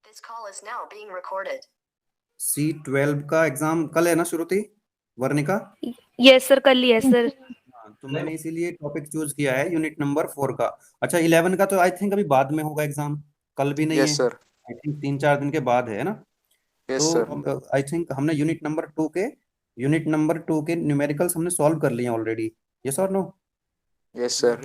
This call is now being recorded. C12 का exam कल है ना श्रुति, वर्णिका? यस सर, कल ही है सर। हाँ, तो मैंने इसीलिए टॉपिक चूज किया है यूनिट नंबर 4 का। अच्छा, 11 का तो आई थिंक अभी बाद में होगा एग्जाम, कल भी नहीं है। Yes sir. आई थिंक 3-4 दिन के बाद है ना। Yes sir. तो आई थिंक हमने यूनिट नंबर 2 के न्यूमेरिकल्स हमने सॉल्व कर लिए ऑलरेडी। यस और no? Yes sir.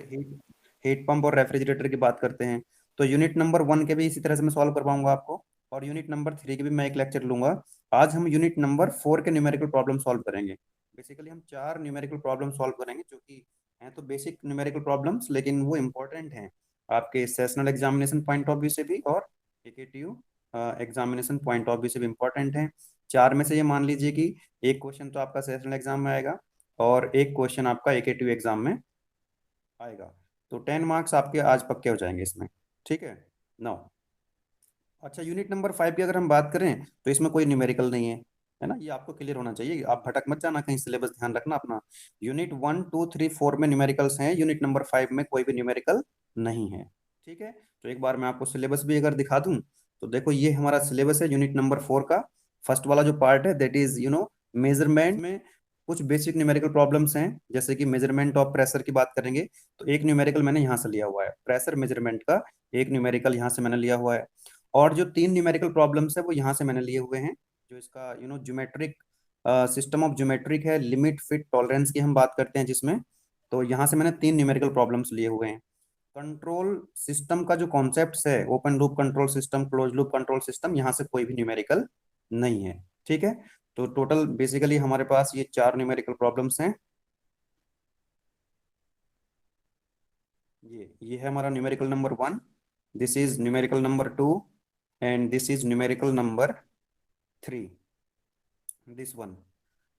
Heat pump और रेफ्रिजरेटर की बात करते हैं, तो यूनिट नंबर 1 के भी इसी तरह से मैं सॉल्व करवाऊंगा आपको, और यूनिट नंबर 3 के भी मैं एक लेक्चर लूंगा। आज हम यूनिट नंबर 4 के न्यूमेरिकल प्रॉब्लम सॉल्व करेंगे। बेसिकली हम 4 न्यूमेरिकल प्रॉब्लम सॉल्व करेंगे, जो कि हैं तो बेसिक न्यूमेरिकल प्रॉब्लम्स, लेकिन वो इंपॉर्टेंट हैं आपके sessional examination point of view से भी और AKTU examination point of view से भी इंपॉर्टेंट हैं। 4 में से ये मान लीजिए कि एक क्वेश्चन तो आपका सेशनल एग्जाम में आएगा और एक क्वेश्चन आपका एकेटीयू एग्जाम में आएगा। तो 10 मार्क्स आपके आज पक्के हो जाएंगे इसमें, ठीक है। नो, अच्छा, यूनिट नंबर 5 की अगर हम बात करें तो इसमें कोई न्यूमेरिकल नहीं है ना, ये आपको क्लियर होना चाहिए। आप भटक मत जाना कहीं, सिलेबस ध्यान रखना अपना। यूनिट 1, 2, 3, 4 में न्यूमेरिकल्स हैं, यूनिट नंबर 5 में कोई भी न्यूमेरिकल नहीं है, ठीक है। तो एक बार मैं आपको सिलेबस भी अगर दिखा दूं तो देखो, ये हमारा सिलेबस है यूनिट नंबर 4 का। फर्स्ट वाला जो पार्ट है दैट इज मेजरमेंट में कुछ बेसिक न्यूमेरिकल प्रॉब्लम्स हैं, जैसे कि मेजरमेंट ऑफ प्रेशर की बात करेंगे तो एक न्यूमेरिकल मैंने यहाँ से लिया हुआ है, प्रेशर मेजरमेंट का एक न्यूमेरिकल यहाँ से मैंने लिया हुआ है। और जो 3 न्यूमेरिकल प्रॉब्लम्स है वो यहाँ से मैंने लिए हुए हैं, जो इसका ज्योमेट्रिक सिस्टम ऑफ ज्योमेट्रिक है, लिमिट फिट टॉलरेंस की हम बात करते हैं जिसमें, तो यहाँ से मैंने 3 न्यूमेरिकल प्रॉब्लम्स लिए हुए हैं। कंट्रोल सिस्टम का जो कॉन्सेप्ट है, open loop control system, close loop control system, यहाँ से कोई भी न्यूमेरिकल नहीं है, ठीक है। तो टोटल बेसिकली हमारे पास ये 4 न्यूमेरिकल प्रॉब्लम्स हैं। ये है हमारा numerical number 1, this is numerical number 2 and this is numerical number 3, this one.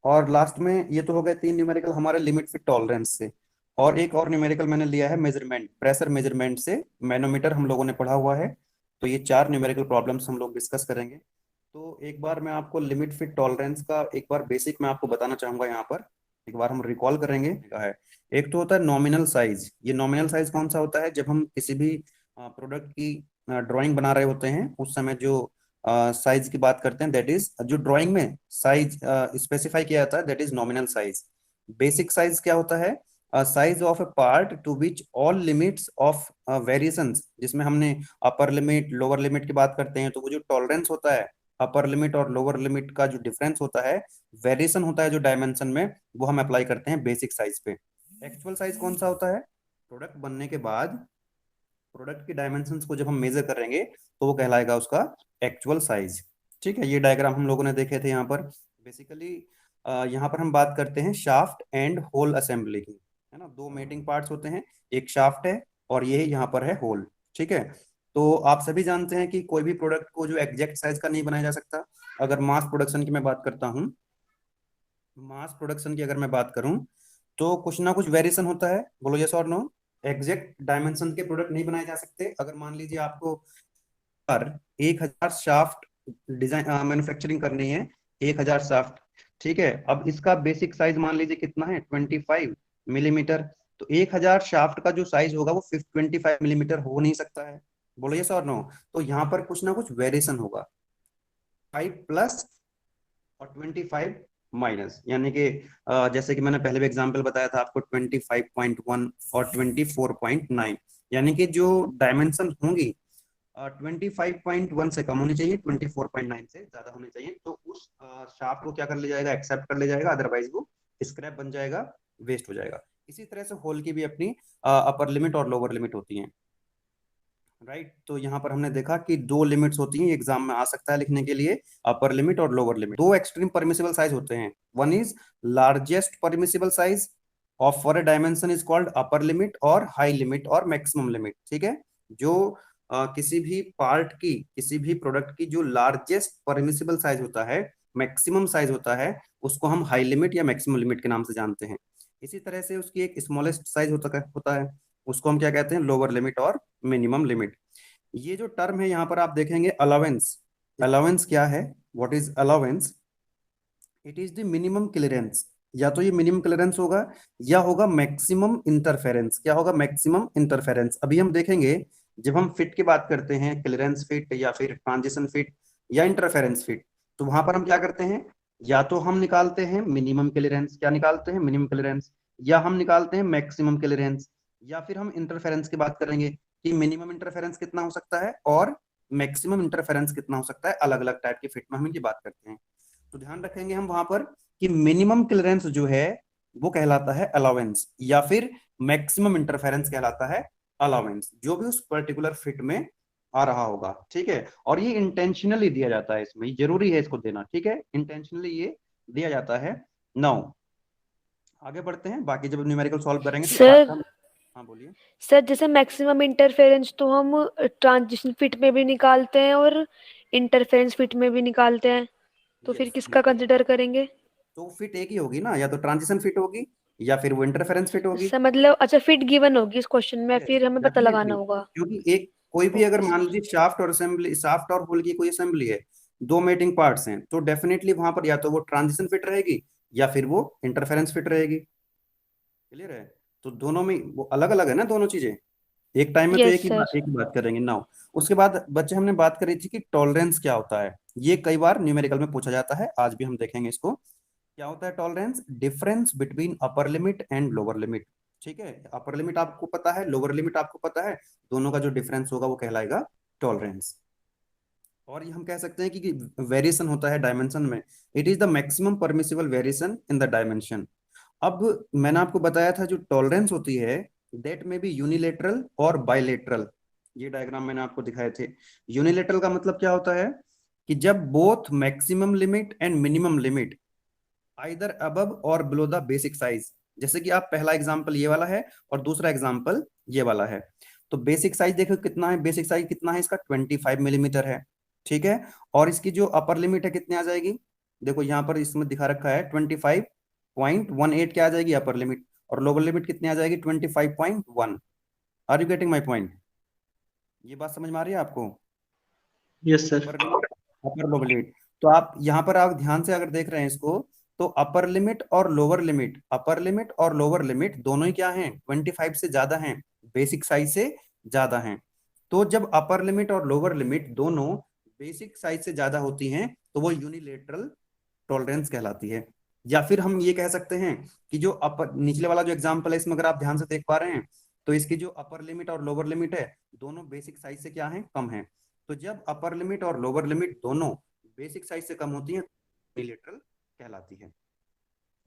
और लास्ट में ये तो हो गए 3 न्यूमेरिकल हमारे लिमिट फिट टॉलरेंस से, और एक और न्यूमेरिकल मैंने लिया है मेजरमेंट, प्रेशर मेजरमेंट से, मैनोमीटर हम लोगों ने पढ़ा हुआ है। तो ये 4 न्यूमेरिकल प्रॉब्लम्स हम लोग डिस्कस करेंगे। तो एक बार मैं आपको लिमिट फिट टॉलरेंस का एक बार बेसिक मैं आपको बताना चाहूंगा, यहाँ पर एक बार हम रिकॉल करेंगे का है। एक तो होता है नॉमिनल साइज। ये नॉमिनल साइज कौन सा होता है? जब हम किसी भी प्रोडक्ट की ड्राइंग बना रहे होते हैं उस समय जो साइज की बात करते हैं, दैट इज जो ड्राइंग में साइज स्पेसिफाई किया जाता है, that is nominal size. Basic size क्या होता है? Size of A part two which all limits of variations, जिसमें हमने अपर लिमिट लोअर लिमिट की बात करते हैं, तो वो जो टॉलरेंस होता है अपर लिमिट और लोअर लिमिट का जो डिफरेंस होता है, वेरिएशन होता है जो डायमेंशन में, वो हम अप्लाई करते हैं बेसिक साइज पे। एक्चुअल साइज कौन सा होता है? प्रोडक्ट बनने के बाद प्रोडक्ट की डायमेंशंस को जब हम मेजर करेंगे तो वो कहलाएगा उसका एक्चुअल साइज, ठीक है। ये डायग्राम हम लोगों ने देखे थे यहाँ पर। बेसिकली यहाँ पर हम बात करते हैं शाफ्ट एंड होल असेंबली की, है ना। 2 मेटिंग पार्ट्स होते हैं, एक शाफ्ट है और ये यहाँ पर है होल, ठीक है। तो आप सभी जानते हैं कि कोई भी प्रोडक्ट को जो एग्जैक्ट साइज का नहीं बनाया जा सकता। अगर मास प्रोडक्शन की मैं बात करता हूँ, मास प्रोडक्शन की अगर मैं बात करूं तो कुछ ना कुछ वेरिएशन होता है, बोलो यस और नो। एग्जैक्ट डायमेंशन के प्रोडक्ट नहीं बनाए जा सकते। अगर मान लीजिए आपको पर 1000 शाफ्ट डिजाइन मैन्युफैक्चरिंग करनी है, 1000 शाफ्ट, ठीक है। अब इसका बेसिक साइज मान लीजिए कितना है, 25 मिलीमीटर। तो 1000 शाफ्ट का जो साइज होगा वो 25 मिलीमीटर हो नहीं सकता है, बोलो यस और नो। तो यहाँ पर कुछ ना कुछ वेरिएशन होगा, 5 प्लस और 25 माइनस, यानी कि जैसे कि मैंने पहले भी एग्जांपल बताया था आपको, 25.1 और 24.9, यानी कि जो डायमेंशन होंगी 25.1 से कम होनी चाहिए, 24.9 से ज्यादा होनी चाहिए। तो उस शाफ्ट को क्या कर लिया जाएगा, एक्सेप्ट कर लिया जाएगा, अदरवाइज वो स्क्रैप बन जाएगा, वेस्ट हो जाएगा। इसी तरह से होल की भी अपनी अपर लिमिट और लोअर लिमिट होती है, राइट। तो यहाँ पर हमने देखा कि 2 लिमिट्स होती हैं, एग्जाम में आ सकता है लिखने के लिए, अपर लिमिट और lower limit. 2 extreme permissible size होते हैं, one is largest permissible size of for a dimension is called upper limit, और हाई लिमिट और मैक्सिमम लिमिट, ठीक है। जो किसी भी पार्ट की, किसी भी प्रोडक्ट की जो लार्जेस्ट परमिसिबल साइज होता है, मैक्सिमम साइज होता है, उसको हम हाई लिमिट या मैक्सिमम लिमिट के नाम से जानते हैं। इसी तरह से उसकी एक स्मॉलेस्ट साइज होता है, उसको हम क्या कहते हैं, लोअर लिमिट और मिनिमम लिमिट। ये जो टर्म है यहाँ पर आप देखेंगे अलावेंस। अलावेंस क्या है? What is allowance? It is the minimum clearance. या तो ये मिनिमम क्लियरेंस होगा या होगा मैक्सिमम इंटरफेरेंस। क्या होगा? Maximum interference. अभी हम देखेंगे जब हम फिट की बात करते हैं, क्लियरेंस फिट या फिर ट्रांजिशन फिट या इंटरफेरेंस फिट, तो वहां पर हम क्या करते हैं, या तो हम निकालते हैं मिनिमम क्लियरेंस, क्या निकालते हैं, मिनिमम क्लियरेंस, या हम निकालते हैं मैक्सिमम क्लियरेंस, या फिर हम इंटरफेरेंस की बात करेंगे कि मिनिमम इंटरफेरेंस कितना हो सकता है और मैक्सिमम इंटरफेरेंस कितना हो सकता है। अलग अलग टाइप के फिट में हम इनकी बात करते हैं। तो ध्यान रखेंगे हम वहां पर कि मिनिमम क्लियरेंस जो है वो कहलाता है अलाउंस, या फिर मैक्सिमम इंटरफेरेंस कहलाता है अलाउंस, जो भी उस पर्टिकुलर फिट में आ रहा होगा। ठीक है, और ये इंटेंशनली दिया जाता है, इसमें ये जरूरी है इसको देना। ठीक है, इंटेंशनली ये दिया जाता है। नाउ आगे बढ़ते हैं, बाकी जब न्यूमेरिकल सॉल्व करेंगे तो सर आगे हम। हाँ बोलिए। सर जैसे मैक्सिमम इंटरफेरेंस तो हम ट्रांजिशन फिट में भी निकालते हैं और इंटरफेरेंस फिट में भी निकालते हैं, तो फिर यस, किसका कंसिडर करेंगे? तो फिट एक ही होगी ना, या तो ट्रांजिशन फिट होगी या फिर वो इंटरफेरेंस फिट होगी। सर मतलब अच्छा फिट गिवन होगी इस क्वेश्चन में, यस, फिर हमें पता डेफिनेटली, लगाना होगा। क्योंकि एक कोई भी अगर ओके मान सर। लीजिए शाफ्ट और असेंबली, शाफ्ट और होल की कोई असेंबली है, दो मेटिंग पार्ट्स हैं, तो डेफिनेटली वहां पर या तो वो ट्रांजिशन फिट रहेगी या फिर वो इंटरफेरेंस फिट रहेगी। क्लियर है? तो दोनों में वो अलग अलग है ना दोनों चीजें, एक टाइम में तो यस सर। एक ही बात करेंगे नाउ। उसके बाद बच्चे हमने बात करी थी कि टॉलरेंस क्या होता है। ये कई बार न्यूमेरिकल में पूछा जाता है, आज भी हम देखेंगे इसको। क्या होता है tolerance? Difference between upper limit and lower limit. ठीक है, अपर लिमिट आपको पता है, लोअर लिमिट आपको पता है, दोनों का जो डिफरेंस होगा वो कहलाएगा टॉलरेंस। और ये हम कह सकते हैं कि वेरिएशन होता है डायमेंशन में, it is the maximum permissible variation in the dimension. अब मैंने आपको बताया था जो टॉलरेंस होती है दैट में बी यूनिलेटरल और बायलेटरल। ये डायग्राम मैंने आपको दिखाए थे। यूनिलेटरल का मतलब क्या होता है कि जब both maximum limit and minimum limit either above और बिलो द बेसिक साइज। जैसे कि आप पहला एग्जांपल ये वाला है और दूसरा एग्जांपल ये वाला है। तो बेसिक साइज देखो कितना है, बेसिक साइज कितना है इसका, 25 मिलीमीटर है। ठीक है, और इसकी जो अपर लिमिट है कितनी आ जाएगी, देखो यहाँ पर इसमें दिखा रखा है 25.18 क्या आ जाएगी अपर लिमिट, और लोअर लिमिट कितनी आ जाएगी 25.1। Are you getting my point? ये बात समझ में आ रही है आपको? Yes sir. Upper limit, upper lower limit. तो आप यहाँ पर आप ध्यान से अगर देख रहे हैं इसको, तो अपर लिमिट और लोअर लिमिट, अपर लिमिट और लोअर लिमिट दोनों ही क्या हैं, 25 से ज्यादा हैं, बेसिक साइज से ज्यादा हैं। तो जब अपर लिमिट और लोअर लिमिट दोनों बेसिक साइज से ज्यादा होती हैं तो वो यूनिलेटरल टॉलरेंस कहलाती है। या फिर हम ये कह सकते हैं कि जो अपर निचले वाला जो एग्जांपल है इसमें अगर आप ध्यान से देख पा रहे हैं, तो इसकी जो अपर लिमिट और लोअर लिमिट है दोनों बेसिक साइज से क्या है, कम है। तो जब अपर लिमिट और लोअर लिमिट दोनों बेसिक साइज से कम होती है यूनिलेटरल कहलाती है।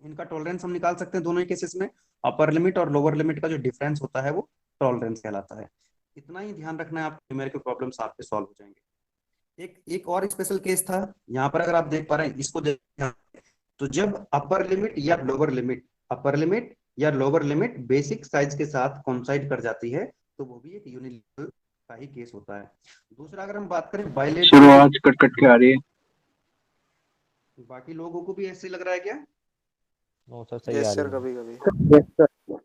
इनका टॉलरेंस हम निकाल सकते हैं दोनों ही केसेस में। अपर लिमिट और लोअर लिमिट का जो डिफरेंस होता है वो टॉलरेंस कहलाता है। इतना ही ध्यान रखना है, आप न्यूमेरिकल प्रॉब्लम्स आपके सॉल्व हो जाएंगे। एक एक और स्पेशल केस था यहाँ पर, अगर आप देख पा रहे हैं इसको देख, तो जब अपर लिमिट या लोअर लिमिट, अपर लिमिट या लोअर लिमिट बेसिक साइज के साथ कोइंसाइड कर जाती है तो वो भी एक यूनिलेटरल का ही केस होता है। दूसरा अगर हम बात करें बायलेटरल, शुरुआत कट कट के आ रही है। बाकी लोगों को भी ऐसे लग रहा है क्या? नो सर सही आ यस रही सर, है। कभी कभी।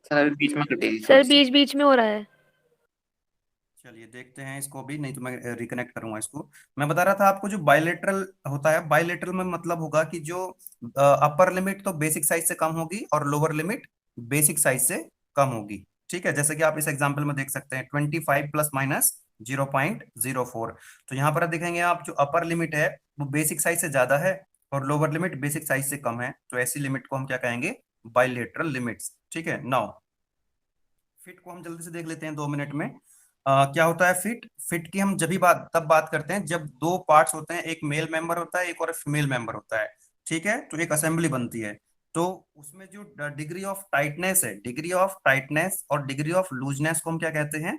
सर बीच में कटेगी सर थोड़ी सी। बीच बीच में हो रहा है। चलिए देखते हैं इसको भी, नहीं तो मैं रिकनेक्ट करूंगा इसको। मैं बता रहा था आपको जो बायलेटरल होता है, बायलेटरल में मतलब होगा कि जो अपर लिमिट तो बेसिक साइज से कम होगी और लोअर लिमिट बेसिक साइज से कम होगी। ठीक है, जैसे कि आप इस एग्जांपल में देख सकते हैं 25 प्लस माइनस 0.04। तो यहाँ पर देखेंगे आप जो अपर लिमिट है वो बेसिक साइज से ज्यादा है और लोअर लिमिट बेसिक साइज से कम है, तो ऐसी लिमिट को हम क्या कहेंगे, बायलेटरल लिमिट्स। ठीक है, नाउ फिट को हम जल्दी से देख लेते हैं 2 मिनट में। क्या होता है फिट? फिट की हम जब भी बात तब बात करते हैं जब दो पार्ट्स होते हैं, एक मेल मेंबर होता है एक और फीमेल मेंबर होता है। ठीक है, तो एक असेंबली बनती है। तो उसमें जो डिग्री ऑफ टाइटनेस है, डिग्री ऑफ टाइटनेस और डिग्री ऑफ लूजनेस को हम क्या कहते हैं,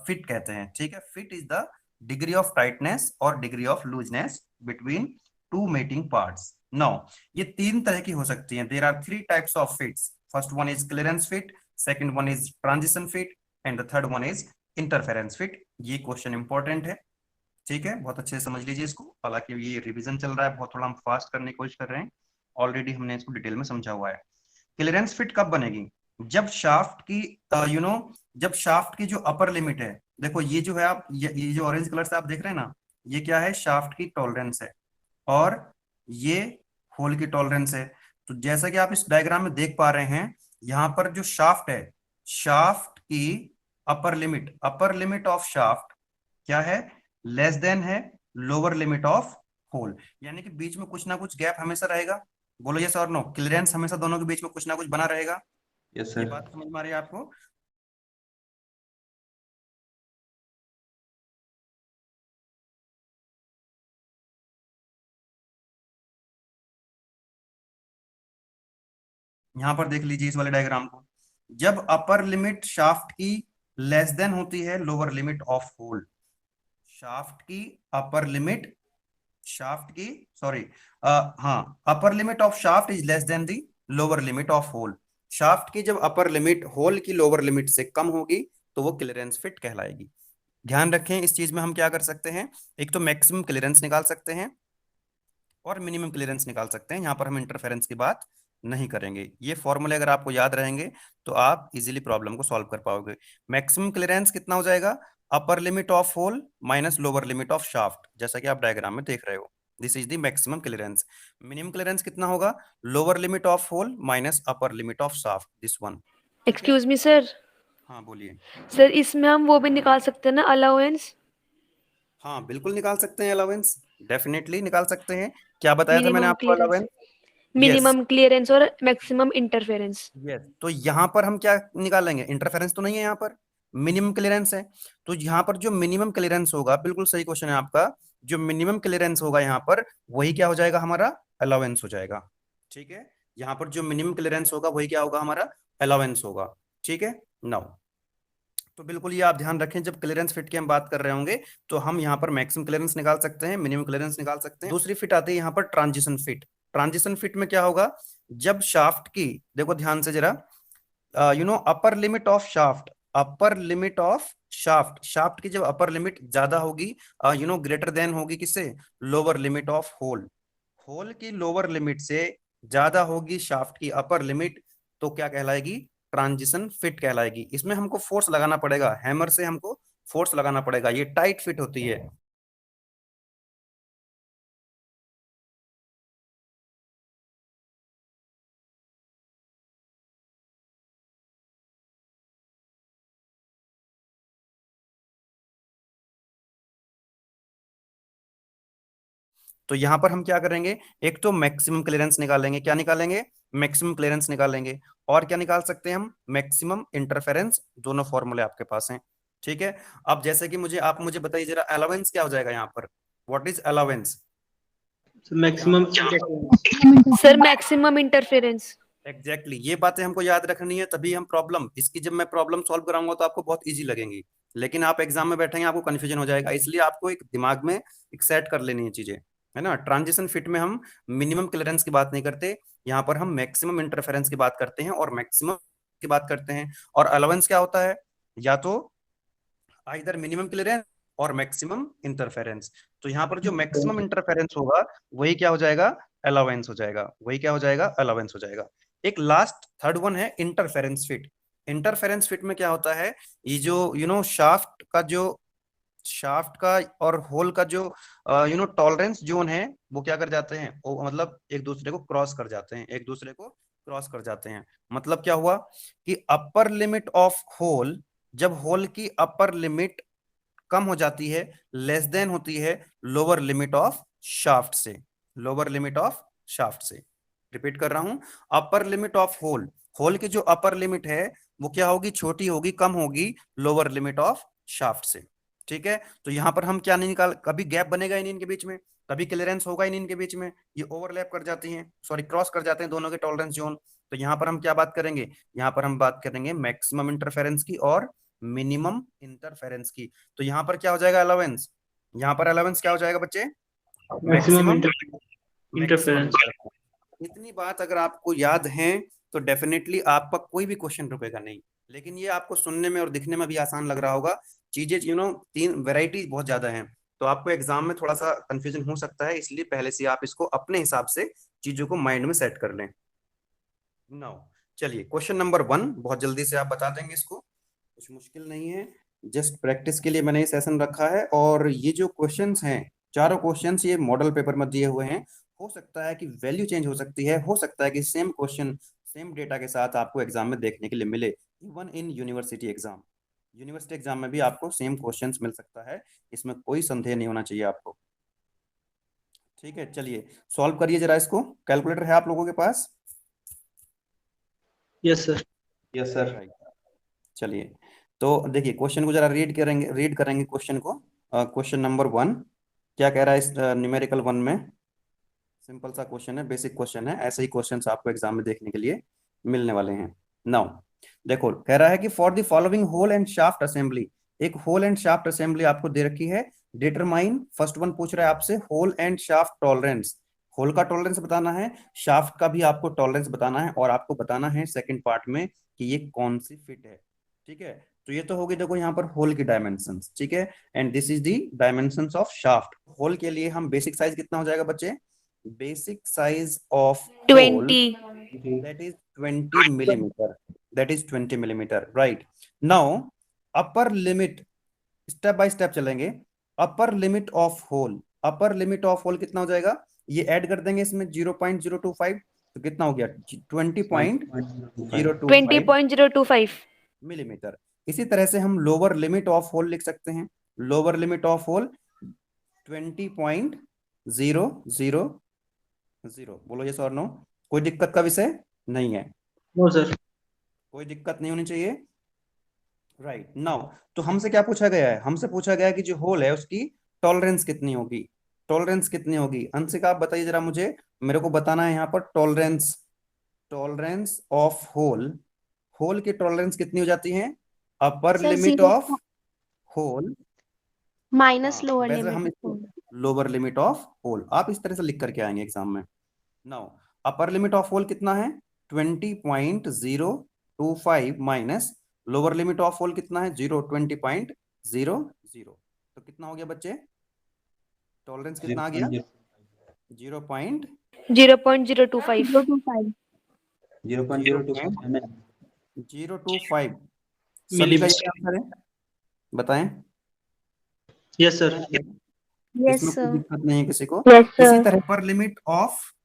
फिट कहते हैं। ठीक है, fit is the degree of tightness और degree of looseness between two mating parts. Now ये तीन तरह की हो सकती हैं, there are 3 types of fits. First one is clearance fit, second one is transition fit and the third one is interference fit. ये question important है। ठीक है, बहुत अच्छे से समझ लीजिए इसको, हालांकि ये रिवीजन चल रहा है, बहुत थोड़ा हम फास्ट करने की कोशिश कर रहे हैं, ऑलरेडी हमने इसको डिटेल में समझा हुआ है। क्लियरेंस फिट कब बनेगी? जब शाफ्ट की जब शाफ्ट की जो अपर लिमिट है, देखो ये जो है आप ये जो ऑरेंज कलर से आप देख रहे हैं ना, ये क्या है, शाफ्ट की टॉलरेंस है और ये होल की टॉलरेंस है। तो जैसा कि आप इस डायग्राम में देख पा रहे हैं, यहाँ पर जो शाफ्ट है, शाफ्ट की अपर लिमिट ऑफ शाफ्ट क्या है, लेस देन है लोअर लिमिट ऑफ होल, यानी कि बीच में कुछ ना कुछ गैप हमेशा रहेगा। बोलो यस और नो, क्लियरेंस हमेशा दोनों के बीच में कुछ ना कुछ बना रहेगा। यस ये सर। बात समझ में आ रही है आपको? यहां पर देख लीजिए इस वाले डायग्राम को, जब अपर लिमिट शाफ्ट की लेस देन होती है lower limit of hole, shaft की अपर लिमिट शाफ्ट की सॉरी हाँ, upper limit of shaft is less than the lower limit of hole. Shaft की जब अपर लिमिट होल की लोअर लिमिट से कम होगी तो वो क्लियरेंस फिट कहलाएगी। ध्यान रखें इस चीज में हम क्या कर सकते हैं, एक तो मैक्सिमम क्लियरेंस निकाल सकते हैं और मिनिमम क्लियरेंस निकाल सकते हैं। यहाँ पर हम इंटरफेरेंस की बात नहीं करेंगे। ये फॉर्मूले अगर आपको याद रहेंगे तो आप इजीली प्रॉब्लम को सॉल्व कर पाओगे। मैक्सिमम क्लियरेंस कितना हो जाएगा, upper limit of hole minus lower limit of shaft, जैसा कि आप डायग्राम में देख रहे हो, this is the maximum clearance. Minimum clearance कितना होगा, lower limit of hole minus upper limit of shaft, this one. Excuse me sir, हाँ बोलिए। सर इसमें हम वो भी निकाल सकते हैं ना, अलाउंस? हाँ बिल्कुल निकाल सकते हैं अलाउंस, डेफिनेटली निकाल सकते हैं। क्या बताया था मैंने मिनिमम आपको क्लियरेंस, अलाउंस? मिनिमम क्लियरेंस और मैक्सिमम इंटरफेरेंस। यस, तो यहाँ पर हम क्या निकालेंगे, इंटरफेरेंस तो नहीं है यहाँ पर, मिनिमम क्लियरेंस है। तो यहाँ पर जो मिनिमम क्लियरेंस होगा, बिल्कुल सही क्वेश्चन है आपका, जो मिनिमम क्लियरेंस होगा यहाँ पर वही क्या हो जाएगा, हमारा अलाउंस हो जाएगा। ठीक है, यहाँ पर जो मिनिमम क्लियरेंस होगा वही क्या होगा, हमारा अलाउंस होगा। ठीक है, नाउ तो बिल्कुल ये आप ध्यान रखें, जब क्लियरेंस फिट की हम बात कर रहे होंगे तो हम यहाँ पर मैक्सिमम क्लियरेंस निकाल सकते हैं, मिनिमम क्लियरेंस निकाल सकते हैं। दूसरी फिट आती है यहाँ पर ट्रांजिशन फिट। ट्रांजिशन फिट में क्या होगा, जब शाफ्ट की, देखो ध्यान से जरा, अपर limit of shaft, upper limit of shaft, shaft की जब अपर लिमिट ज्यादा होगी, ग्रेटर देन होगी किससे, lower limit of hole, hole की लोअर लिमिट से ज्यादा होगी शाफ्ट की अपर लिमिट, तो क्या कहलाएगी, ट्रांजिशन फिट कहलाएगी। इसमें हमको फोर्स लगाना पड़ेगा, हैमर से हमको फोर्स लगाना पड़ेगा, ये टाइट फिट होती है। तो यहां पर हम क्या करेंगे, एक तो मैक्सिमम क्लियरेंस निकालेंगे, क्या निकालेंगे, मैक्सिमम क्लियरेंस निकालेंगे, और क्या निकाल सकते हैं हम, मैक्सिमम इंटरफेरेंस, दोनों फॉर्मूले आपके पास हैं। ठीक है, अब जैसे कि आप मुझे बताइए जरा, अलाउंस क्या हो जाएगा यहाँ पर, what is allowance? Maximum sir maximum interference. Exactly ये बातें हमको याद रखनी है, तभी हम प्रॉब्लम, इसकी जब मैं प्रॉब्लम सॉल्व कराऊंगा तो आपको बहुत इजी लगेंगी, लेकिन आप एग्जाम में बैठेंगे आपको कंफ्यूजन हो जाएगा, इसलिए आपको एक दिमाग में एक सेट कर लेनी है चीजें, है ना। ट्रांजिशन फिट में हम मिनिमम क्लियरेंस की बात नहीं करते, यहाँ पर हम मैक्सिमम इंटरफेरेंस की बात करते हैं और मैक्सिमम की बात करते हैं। और अलाउंस क्या होता है, या तो आइदर मिनिमम क्लियरेंस और मैक्सिमम इंटरफेरेंस। तो यहाँ पर जो मैक्सिमम इंटरफेरेंस होगा वही क्या हो जाएगा, अलाउंस हो जाएगा, वही क्या हो जाएगा, अलाउंस हो जाएगा। एक लास्ट थर्ड वन है इंटरफेरेंस फिट। इंटरफेरेंस फिट में क्या होता है, ये जो शाफ्ट का और होल का जो टॉलरेंस जोन है, वो क्या कर जाते हैं, वो मतलब एक दूसरे को क्रॉस कर जाते हैं, एक दूसरे को क्रॉस कर जाते हैं। मतलब क्या हुआ कि अपर लिमिट ऑफ होल, जब होल की अपर लिमिट कम हो जाती है, लेस देन होती है लोअर लिमिट ऑफ शाफ्ट से, लोअर लिमिट ऑफ शाफ्ट से। रिपीट कर रहा हूं, upper limit of hole, hole की जो अपर लिमिट है वो क्या होगी, छोटी होगी, कम होगी लोअर लिमिट ऑफ शाफ्ट से। ठीक है, तो यहां पर हम क्या नहीं निकाल, कभी गैप बनेगा ही नहीं इनके बीच में, कभी क्लियरेंस होगा ही नहीं इनके बीच में, ये ओवरलैप कर जाती हैं, सॉरी क्रॉस कर जाते हैं दोनों के टॉलरेंस जोन। तो यहाँ पर हम क्या बात करेंगे, यहाँ पर हम बात करेंगे मैक्सिमम इंटरफेरेंस की और मिनिमम इंटरफेरेंस की। तो यहाँ पर क्या हो जाएगा अलाउंस, यहाँ पर अलाउंस क्या हो जाएगा बच्चे, मैक्सिमम मैक्सिमम इंटरफेरेंस। इतनी बात अगर आपको याद है तो डेफिनेटली आपका कोई भी क्वेश्चन रुकेगा नहीं। लेकिन ये आपको सुनने में और दिखने में भी आसान लग रहा होगा, चीजें तीन वेराइटी बहुत ज्यादा हैं, तो आपको एग्जाम में थोड़ा सा कंफ्यूजन हो सकता है, इसलिए पहले से आप इसको अपने हिसाब से चीजों को माइंड में सेट कर लें। नाउ चलिए क्वेश्चन नंबर 1, बहुत जल्दी से आप बता देंगे इसको, कुछ मुश्किल नहीं है, जस्ट प्रैक्टिस के लिए मैंने ये सेशन रखा है। और ये जो क्वेश्चंस हैं, चारों क्वेश्चंस ये मॉडल पेपर में दिए हुए हैं, हो सकता है कि वैल्यू चेंज हो सकती है, हो सकता है कि सेम क्वेश्चन सेम डेटा के साथ आपको एग्जाम में देखने के लिए मिले, even in university exam. University exam में भी आपको सेम क्वेश्चंस मिल सकता है, इसमें कोई संदेह नहीं होना चाहिए आपको। ठीक है, चलिए सॉल्व करिए जरा इसको। कैलकुलेटर है आप लोगों के पास? Yes sir. Yes, sir. Right. चलिए तो देखिए क्वेश्चन को जरा रीड करेंगे क्वेश्चन को। क्वेश्चन नंबर 1 क्या कह रहा है इस न्यूमेरिकल 1 में? सिंपल सा क्वेश्चन है, बेसिक क्वेश्चन है, ऐसे ही क्वेश्चंस आपको एग्जाम में देखने के लिए मिलने वाले हैं। नाउ देखो कह रहा है कि for the following hole and shaft assembly, एक होल एंड शाफ्ट असेंबली आपको दे रखी है। डिटरमाइन, फर्स्ट वन पूछ रहा है आपसे hole and shaft tolerance. Hole का टॉलरेंस बताना है, शाफ्ट का भी आपको टॉलरेंस बताना है, और आपको बताना है सेकंड पार्ट में कि ये कौन सी फिट है। ठीक है, तो ये तो होगी देखो यहाँ पर होल की डायमेंशंस। ठीक है, and this is the dimensions of shaft. Hole के लिए हम बेसिक साइज कितना हो जाएगा बच्चे? Basic size of hole 20. that is 20 millimeter, that is 20 millimeter, right? Now upper limit, step by step चलेंगे। Upper limit of hole, upper limit of hole कितना हो जाएगा? ये ऐड कर देंगे इसमें 0.025, तो कितना हो गया? 20.025 20.025. मिलीमीटर। इसी तरह से हम लोअर लिमिट ऑफ होल लिख सकते हैं। Lower limit of hole 20.000। बोलो यस और नो, कोई दिक्कत का विषय नहीं है? No sir. कोई दिक्कत नहीं होनी चाहिए। राइट नाउ तो हमसे क्या पूछा गया है? हमसे पूछा गया है कि जो होल है उसकी टॉलरेंस कितनी होगी। टॉलरेंस कितनी होगी? अंशिका आप बताइए जरा मुझे, मेरे को बताना है यहाँ पर tolerance, tolerance of hole. Hole की टॉलरेंस कितनी हो जाती है? Upper limit of hole minus lower वैसे हम लिमिट। इसको लोअर लिमिट ऑफ होल, आप इस तरह से लिख करके आएंगे एग्जाम में। Now upper limit of hole कितना है? 20.025 minus lower limit of hole कितना है? 20.00। तो कितना हो गया बच्चे? टॉलरेंस कितना आ गया? 0.025। 0.025. 0.025 सभी का ये आंसर है, बताएं। Yes sir. यस इसमें कोई सर। दिक्कत नहीं है किसी को। यस इसी सर। तरह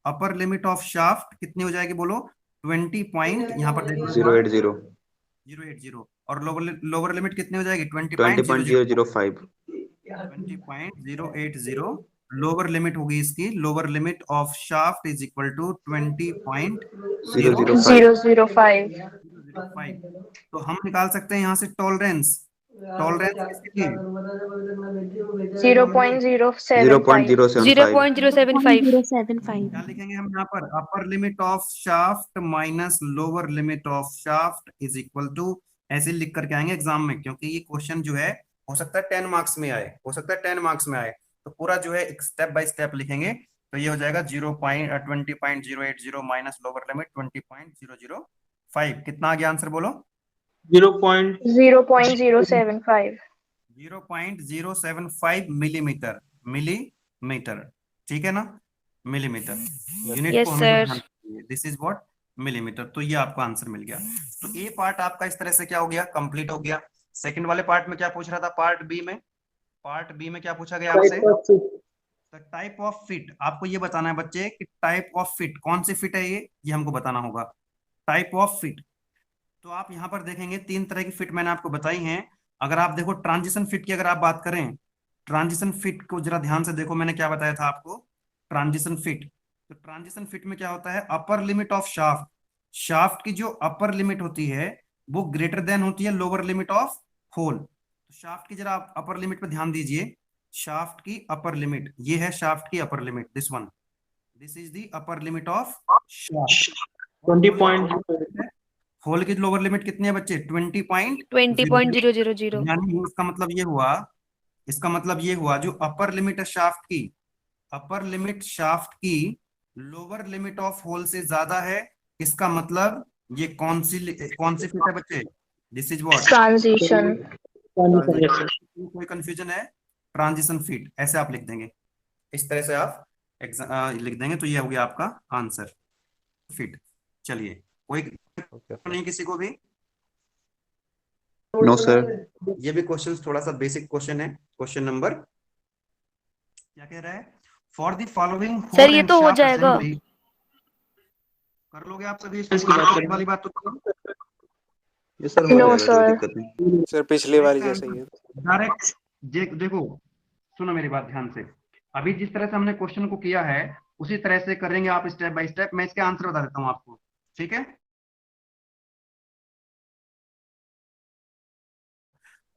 अपर लिमिट ऑफ शाफ्ट कितनी हो जाएगी बोलो? 20 पॉइंट, यहाँ पर देखो 0.80। और लोअर लिमिट कितनी हो जाएगी? 20.005। 20.080 लोअर लिमिट होगी इसकी। Lower limit of shaft is equal to 20.005। 005। तो हम निकाल सकते हैं यहाँ से टॉलरेंस। टॉलरेंस किसके लिए? 0.075। 0.075. क्या लिखेंगे हम यहाँ पर? Upper limit of shaft minus lower limit of shaft is equal to, ऐसे लिख करके आएंगे एग्जाम में, क्योंकि ये क्वेश्चन जो है हो सकता है 10 मार्क्स में आए, हो सकता है 10 मार्क्स में आए, तो पूरा जो है एक स्टेप बाय स्टेप लिखेंगे। तो ये हो जाएगा 20.080 माइनस लोअर लिमिट 20.005। कितना आ गया आंसर बोलो? 0.075। 0.075 मिलीमीटर। मिलीमीटर, ठीक है ना? मिलीमीटर यूनिट Yes, को हमेशा sir. This is what? Millimetre. तो ये आपका आंसर मिल गया। तो ये पार्ट आपका इस तरह से क्या हो गया? कंप्लीट हो गया। सेकंड वाले पार्ट में क्या पूछ रहा था? पार्ट बी में क्या पूछा गया आपसे? Type of fit. आपको ये बताना है बच्चे कि टाइप ऑफ फिट कौन सी फिट है, ये हमको बताना होगा। टाइप ऑफ फिट, तो आप यहाँ पर देखेंगे 3 तरह की फिट मैंने आपको बताई हैं। अगर आप देखो ट्रांजिशन फिट की अगर आप बात करें, ट्रांजिशन फिट को जरा ध्यान से देखो, मैंने क्या बताया था आपको? Transition fit. तो ट्रांजिशन फिट में क्या होता है? Upper limit of shaft, shaft की जो अपर लिमिट होती है वो ग्रेटर देन होती है लोअर लिमिट ऑफ होल। तो शाफ्ट की जरा आप अपर लिमिट पे ध्यान दीजिए। शाफ्ट की अपर लिमिट, ये है शाफ्ट की upper limit, this one, this is the upper limit of shaft. 20. Hole की लोअर लिमिट कितनी है बच्चे? 20.000. यानी इसका मतलब ये हुआ जो अपर लिमिट है शाफ्ट की, अपर लिमिट शाफ्ट की लोअर लिमिट ऑफ होल से ज्यादा है। इसका मतलब ये कौन सी फिट है बच्चे? This is what? ट्रांजिशन। कोई कंफ्यूजन है? ट्रांजिशन फिट, ऐसे आप लिख देंगे, इस तरह से आप लिख देंगे, तो ये हो गया आपका आंसर फिट। चलिए कोई नहीं किसी को भी? No sir. ये भी क्वेश्चन थोड़ा सा बेसिक क्वेश्चन है। क्वेश्चन नंबर क्या कह रहा है? फॉर द फॉलोइंग सर ये तो हो जाएगा। कर लोगे आप सभी? इसकी वाली बात तो करो। ये सर हो No, जाएगा, कोई sir. दिक्कत नहीं। सर पिछली बारी जैसा ही है। डायरेक्ट देखो, सुनो मेरी बात ध्यान से। अभी जिस तरह से हमने क्वेश्चन को किया है उसी तरह से करेंगे आप स्टेप बाय स्टेप। मैं इसके आंसर बता देता हूँ आपको, ठीक है।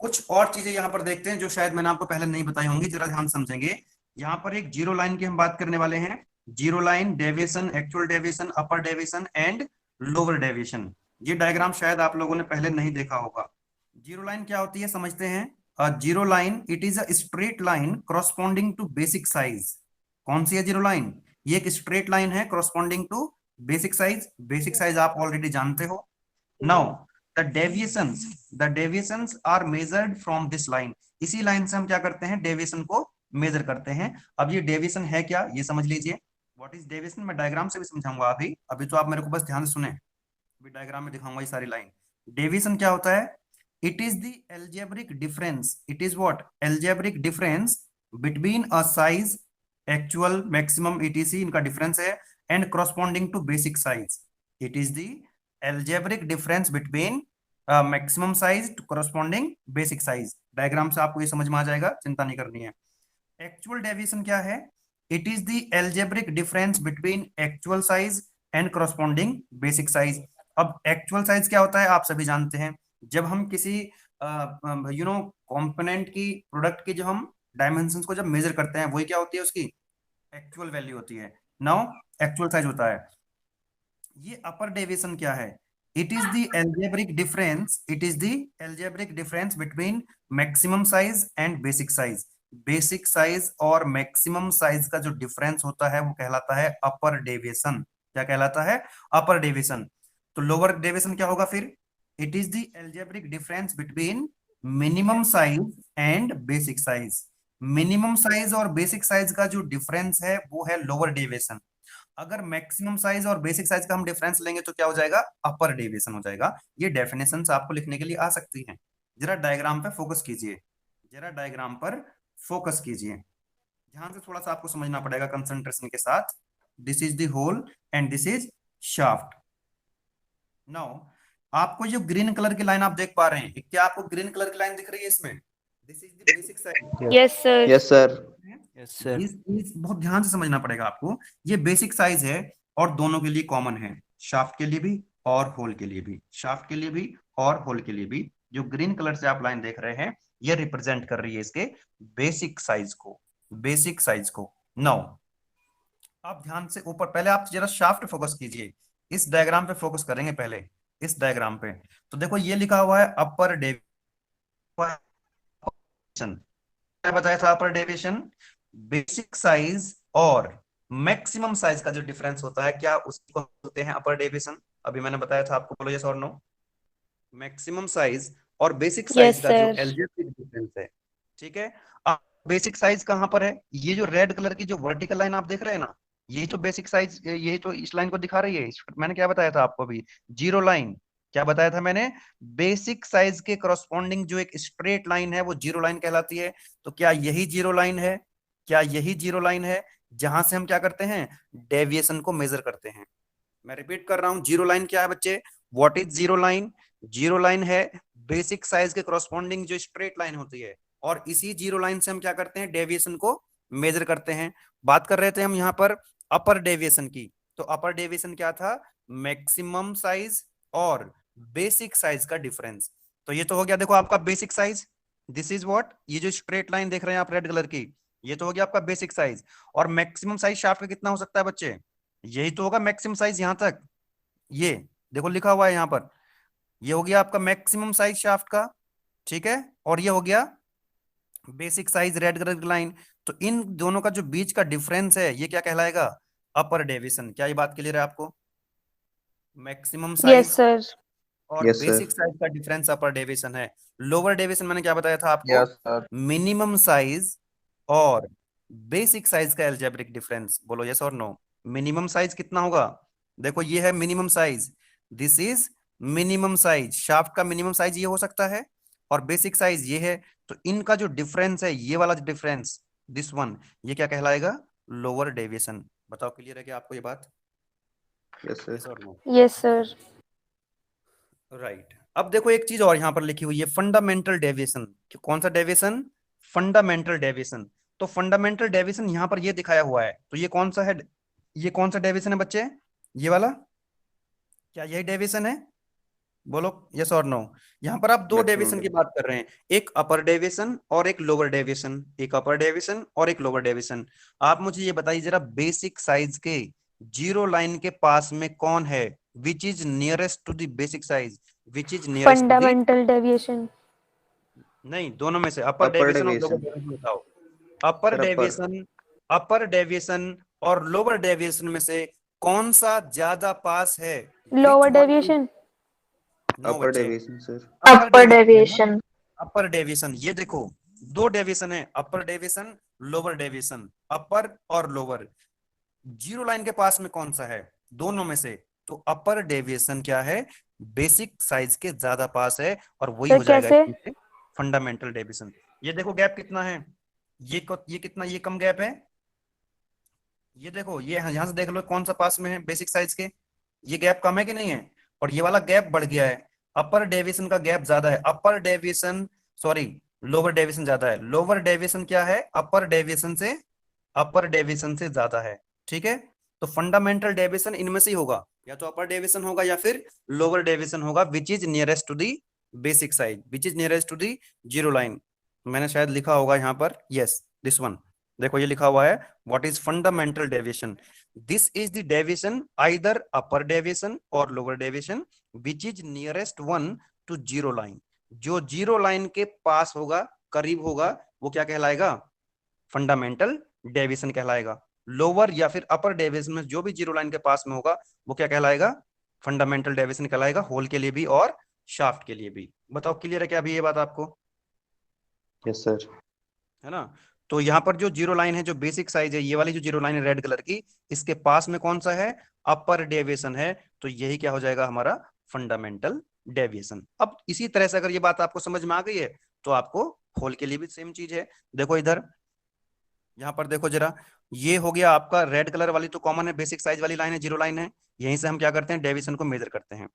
कुछ और चीजें यहाँ पर देखते हैं जो शायद मैंने आपको पहले नहीं बताई होंगी, जरा ध्यान समझेंगे। यहाँ पर एक जीरो लाइन की हम बात करने वाले हैं। Zero line, deviation, actual deviation, upper deviation and lower deviation. ये डायग्राम शायद आप लोगों ने पहले नहीं देखा होगा। जीरो लाइन क्या होती है समझते हैं। Zero line, it is a straight line corresponding to basic size. कौन सी है जीरो लाइन? ये एक स्ट्रेट लाइन है corresponding to basic size. Basic size आप ऑलरेडी जानते हो। Now the deviations are measured from this line। इसी लाइन से हम क्या करते हैं, डेविएशन को मेजर करते हैं। अब ये डेविएशन है क्या, ये समझ लीजिए। व्हाट इज डेविएशन, मैं डायग्राम से भी समझाऊंगा। अभी तो आप मेरे को बस ध्यान से सुने, अभी डायग्राम में दिखाऊंगा ये सारी लाइन। डेविएशन क्या होता है? It is the algebraic difference, it is what, algebraic difference between a size, actual, maximum, etc इनका डिफरेंस है, and corresponding to basic size. It is the algebraic difference between maximum size to corresponding basic size। Diagram से आपको ये समझ में आ जाएगा, चिंता नहीं करनी है। एक्चुअल डेविएशन क्या है? It is the algebraic difference between actual size and corresponding basic size। अब एक्चुअल साइज क्या होता है आप सभी जानते हैं। जब हम किसी कंपोनेंट की, प्रोडक्ट की, जो हम डायमेंशंस को जब मेजर करते हैं वही क्या होती है, उसकी एक्चुअल वैल्यू होती है। नाउ एक्चुअल साइज होता है। ये अपर डेविएशन क्या है? It is the algebraic difference, it is the algebraic difference between maximum size and basic size. Basic size और मैक्सिमम साइज का जो डिफरेंस होता है वो कहलाता है अपर डेविएशन। क्या कहलाता है? Upper deviation. तो लोअर डेविएशन क्या होगा फिर? It is the algebraic difference between minimum size and basic size. Minimum size और बेसिक साइज का जो डिफरेंस है वो है लोअर डेविएशन। अगर मैक्सिमम साइज और बेसिक साइज का हम डिफरेंस लेंगे तो क्या हो जाएगा? अपर डेविएशन हो जाएगा। ये डेफिनेशंस आपको लिखने के लिए आ सकती हैं। जरा डायग्राम पे फोकस कीजिए, जरा डायग्राम पर फोकस कीजिए, ध्यान से थोड़ा सा आपको समझना पड़ेगा कंसंट्रेशन के साथ। This is the hole and this is shaft. Now आपको जो ग्रीन कलर की लाइन आप देख पा रहे हैं, क्या आपको ग्रीन कलर की लाइन दिख रही है इसमें? This is the basic size. Yes sir. Yes sir. Yes sir. इस बहुत ध्यान से समझना पड़ेगा आपको। ये बेसिक साइज है और दोनों के लिए कॉमन है, शाफ्ट के लिए भी और होल के लिए भी। शाफ्ट के लिए भी और होल के लिए भी जो ग्रीन कलर से आप लाइन देख रहे हैं ये रिप्रेजेंट कर रही है इसके बेसिक साइज को, बेसिक साइज को। नाउ आप ध्यान से ऊपर, पहले आप जरा शाफ्ट फोकस कीजिए, इस डायग्राम पे फोकस करेंगे पहले, इस डायग्राम पे। तो देखो ये लिखा हुआ है अपर डेविएशन। क्या बताया था? अपर डेविएशन बेसिक साइज और मैक्सिमम साइज का जो डिफरेंस होता है, क्या उसको बोलते हैं अपर डेविएशन? अभी मैंने बताया था आपको, बोलो यस और नो। मैक्सिमम साइज और बेसिक साइज Yes, का जो sir. एल्जेब्रिक डिफरेंस है, ठीक है। अब बेसिक साइज कहां पर है? ये जो रेड कलर की जो वर्टिकल लाइन आप देख रहे हैं ना, यही तो बेसिक साइज, यही तो इस लाइन को दिखा रही है। मैंने क्या बताया था आपको अभी? Zero line. क्या बताया था मैंने? बेसिक साइज के करस्पॉन्डिंग जो एक स्ट्रेट लाइन है वो जीरो लाइन कहलाती है। तो क्या यही जीरो लाइन है? क्या यही जीरो लाइन है जहां से हम क्या करते हैं? डेविएशन को मेजर करते हैं। मैं रिपीट कर रहा हूं, जीरो लाइन क्या है बच्चे? What is zero line? Zero line है बेसिक साइज के करस्पॉन्डिंग जो स्ट्रेट लाइन होती है, और इसी जीरो लाइन से हम क्या करते हैं? डेविएशन को मेजर करते हैं। बात कर रहे थे हम यहाँ पर अपर डेविएशन की। तो अपर डेविएशन क्या था? मैक्सिमम साइज और बेसिक साइज का डिफरेंस। तो ये तो हो गया देखो आपका basic size. This is what, ये जो स्ट्रेट लाइन देख रहे हैं आप रेड कलर की, ये तो हो गया आपका बेसिक साइज। और मैक्सिमम साइज शाफ्ट का कितना हो सकता है बच्चे? यही तो होगा मैक्सिमम साइज। यहां तक ये देखो लिखा हुआ है यहाँ पर, ये हो गया आपका मैक्सिमम साइज शाफ्ट का, ठीक है। और ये हो गया बेसिक साइज रेड कलर की लाइन। तो इन दोनों का जो बीच का डिफरेंस है ये क्या कहलाएगा? Upper deviation. क्या ये बात क्लियर है आपको? Maximum Yes, size sir. और Yes, sir. बेसिक साइज का डिफरेंस अपर डेविएशन है। लोअर डेविएशन मैंने क्या बताया था आपको? Yes sir. मिनिमम साइज और बेसिक साइज का एल्जेब्रिक डिफरेंस। बोलो यस और नो। मिनिमम साइज कितना होगा? देखो ये है minimum size, this is minimum size. Shaft का मिनिमम साइज ये हो सकता है और बेसिक साइज ये है। तो इनका जो डिफरेंस है, ये वाला डिफरेंस, दिस वन, ये क्या कहलाएगा? Lower deviation. बताओ क्लियर है क्या आपको ये बात? Yes sir. यस और नो? Yes, sir. राइट। अब देखो एक चीज और यहाँ पर लिखी हुई है, फंडामेंटल डेविएशन। कौन सा डेविएशन? Fundamental deviation. तो फंडामेंटल डेविएशन यहाँ पर ये दिखाया हुआ है, तो ये कौन सा है? ये कौन सा डेविएशन है बच्चे? ये वाला? क्या यही डेविएशन है? बोलो यस और नो। यहाँ पर आप दो Maximum डेविएशन की बात कर रहे हैं, एक अपर डेविएशन और एक लोअर डेविएशन, एक अपर डेविएशन और एक लोअर डेविएशन। आप मुझे ये बताइए जरा, बेसिक साइज के जीरो लाइन के पास में कौन है? Which is nearest to the basic size? Which is nearest to the, fundamental deviation. नहीं दोनों में से, अपर Upper डेविएशन और deviation. लोअर डेविएशन बताओ। Upper Sir, upper. Deviation, upper deviation और लोअर डेविएशन में से कौन सा ज्यादा पास है? Lower deviation. नो Upper बच्चे, deviation, sir. upper deviation, upper deviation. ये देखो दो डेविएशन है, अपर डेविएशन, लोअर डेविएशन, अपर और लोअर। जीरो लाइन के पास में कौन सा है दोनों में से? तो अपर डेविएशन क्या है? बेसिक साइज के ज्यादा पास है, और वही सर हो जाएगा कैसे? Fundamental deviation. ये देखो गैप कितना है, ये कितना, ये कम गैप है। ये देखो, ये यहां से देख लो कौन सा पास में है बेसिक साइज के, ये गैप कम है कि नहीं है? और ये वाला गैप बढ़ गया है, अपर डेविएशन का गैप ज्यादा है। Upper deviation, sorry, lower deviation ज्यादा है। लोअर डेविएशन क्या है? अपर डेविएशन से, अपर डेविएशन से ज्यादा है। ठीक है, तो फंडामेंटल डेविएशन इनमें से ही होगा, या तो अपर डेविएशन होगा या फिर लोअर डेविएशन होगा, which is nearest to the basic size, which is nearest to the zero line. मैंने शायद लिखा होगा यहाँ पर, यस दिस वन, देखो ये लिखा हुआ है, what is fundamental deviation? This is the deviation either upper deviation और lower deviation which is nearest one to zero line. जो जीरो लाइन के पास होगा, करीब होगा, वो क्या कहलाएगा? फंडामेंटल डेविएशन कहलाएगा। लोअर या फिर अपर डेविएशन में जो भी जीरो लाइन के पास में होगा, वो क्या कहलाएगा? फंडामेंटल डेविएशन कहलाएगा, होल के लिए भी और शाफ्ट के लिए भी। बताओ क्लियर है क्या अभी ये बात आपको? Yes, sir. है ना? तो यहाँ पर जो जीरो लाइन है, जो बेसिक साइज है, ये वाली जो जीरो लाइन है रेड कलर की, इसके पास में कौन सा है? अपर डेविएशन है। तो यही क्या हो जाएगा हमारा? Fundamental deviation. अब इसी तरह से अगर ये बात आपको समझ में आ गई है, तो आपको होल के लिए भी सेम चीज है। देखो इधर, यहाँ पर देखो जरा, ये हो गया आपका रेड कलर वाली, तो कॉमन है, बेसिक साइज वाली लाइन है, जीरो लाइन है, यहीं से हम क्या करते हैं? डेविएशन को मेजर करते हैं।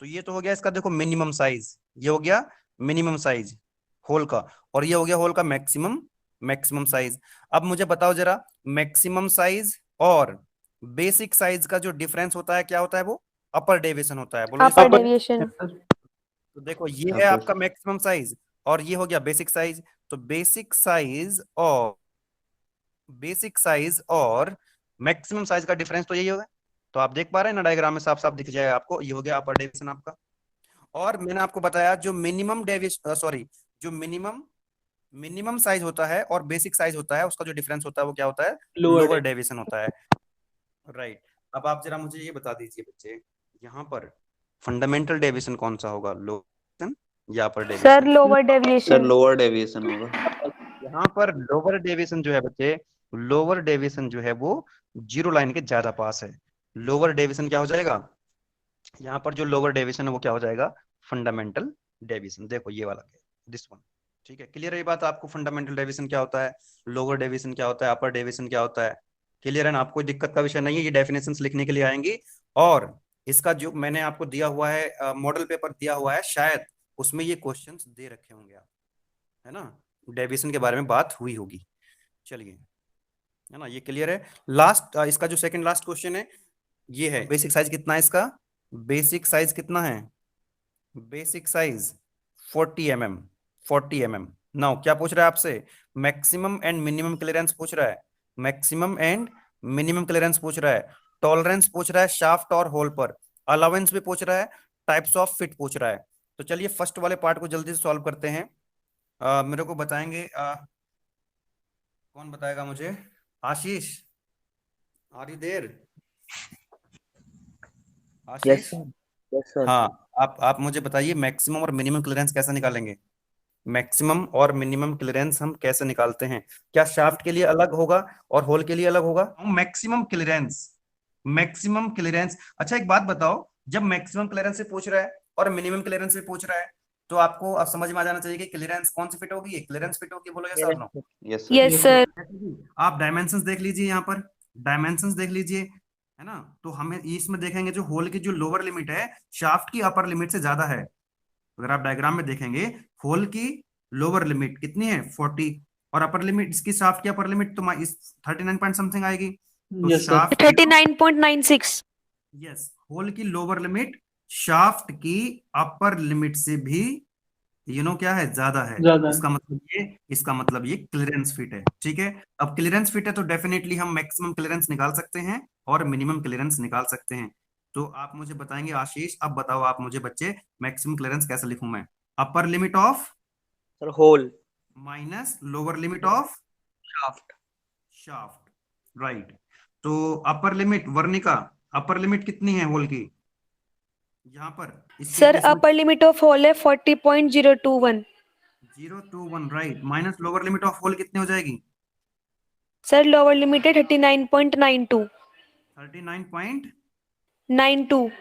तो ये तो हो गया इसका, देखो मिनिमम साइज, ये हो गया मिनिमम साइज होल का, और ये हो गया होल का मैक्सिमम, मैक्सिमम साइज। अब मुझे बताओ जरा, मैक्सिमम साइज और बेसिक साइज का जो डिफरेंस होता है, क्या होता है? वो अपर डेविएशन होता है। बोलो अपर डेविएशन। तो देखो ये है Upper. आपका मैक्सिमम साइज, और ये हो गया बेसिक साइज। तो बेसिक साइज और, बेसिक साइज और मैक्सिमम साइज का डिफरेंस तो यही होगा। तो आप देख पा रहे हैं ना, डायग्राम में साफ साफ दिख जाएगा आपको, ये हो गया अपर डेविएशन आपका। और मैंने आपको बताया जो मिनिमम डेविएशन, सॉरी, जो मिनिमम साइज होता है और बेसिक साइज होता है, उसका जो डिफरेंस होता है वो क्या होता है? लोअर डेविएशन होता है। राइट। अब आप जरा मुझे ये बता दीजिए बच्चे, यहाँ पर फंडामेंटल डेविएशन कौन सा होगा? लोअर या upper deviation? Sir lower Sir, deviation. lower deviation होगा. यहाँ पर लोअर डेविएशन जो है बच्चे, लोअर डेविएशन जो है वो जीरो लाइन के ज्यादा पास है। लोअर डेविएशन क्या हो जाएगा? यहाँ पर जो लोअर डेविएशन है वो क्या हो जाएगा? Fundamental deviation. देखो ये वाला, दिस वन। ठीक है, क्लियर है ये बात आपको? फंडामेंटल डेविएशन क्या होता है, लोअर डेविएशन क्या होता है, अपर डेविएशन क्या होता है? क्लियर है ना? आपको दिक्कत का विषय नहीं है, ये डेफिनेशंस लिखने के लिए आएंगी। और इसका जो मैंने आपको दिया हुआ है, मॉडल पेपर दिया हुआ है, शायद उसमें ये क्वेश्चंस दे रखे होंगे आप, है ना? डेविएशन के बारे में बात हुई होगी। चलिए, है ना, ये क्लियर है। लास्ट, इसका जो सेकंड लास्ट क्वेश्चन है, ये है बेसिक साइज कितना है इसका? बेसिक साइज कितना है? Basic size 40 mm, 40 mm। Now क्या पूछ रहा है आपसे? मैक्सिमम एंड मिनिमम क्लियरेंस पूछ रहा है, मैक्सिमम एंड मिनिमम क्लियरेंस पूछ रहा है, टॉलरेंस पूछ रहा है शाफ्ट और होल पर, अलाउंस भी पूछ रहा है, टाइप्स ऑफ फिट पूछ रहा है। तो चलिए फर्स्ट वाले पार्ट को जल्दी से सॉल्व करते हैं। मेरे को बताएंगे, कौन बताएगा मुझे? Ashish, are you there? Ashish? Yes, sir. हाँ, आप मुझे बताइए मैक्सिमम और मिनिमम क्लियरेंस कैसे निकालेंगे? मैक्सिमम और मिनिमम क्लियरेंस हम कैसे निकालते हैं? क्या शाफ्ट के लिए अलग होगा और होल के लिए अलग होगा? Maximum clearance, maximum clearance. अच्छा एक बात बताओ, जब मैक्सिमम क्लियरेंस से पूछ रहा है और मिनिमम क्लियरेंस से पूछ रहा है, तो आपको अब समझ में आ जाना चाहिए कि क्लियरेंस कौन सी फिट होगी? क्लियरेंस फिट होगी, बोलो यस और no? Yes, sir. Yes sir. आप डायमेंशंस देख लीजिए, यहाँ पर डायमेंशंस देख लीजिए, है ना? तो हमें इसमें देखेंगे जो होल की जो लोअर लिमिट है शाफ्ट की अपर लिमिट से ज्यादा है, अगर आप डायग्राम में देखेंगे, होल की लोअर लिमिट कितनी है 40, और अपर लिमिट इसकी शाफ्ट की अपर लिमिट तो इस 39 पॉइंट समथिंग आएगी। तो Yes, sir. Shaft 39.96। Yes, hole की लोअर लिमिट शाफ्ट की अपर लिमिट से भी क्या है, ज्यादा है। ज्यादा है। इसका मतलब ये क्लियरेंस फिट है। ठीक है, अब क्लियरेंस फिट है तो डेफिनेटली हम मैक्सिमम क्लियरेंस निकाल सकते हैं और मिनिमम क्लियरेंस निकाल सकते हैं। तो आप मुझे बताएंगे आशीष, अब बताओ आप मुझे बच्चे, मैक्सिमम क्लियरेंस कैसे लिखूं मैं? Upper limit of sir hole minus lower limit of shaft shaft, right. तो upper limit, Varnika, upper limit कितनी है होल की यहाँ पर? इसके सर केस में अपर लिमिट ऑफ होल है 40.021। 021, right, minus lower limit of hole कितनी हो जाएगी? सर लोअर लिमिट है 39.92। 39.920।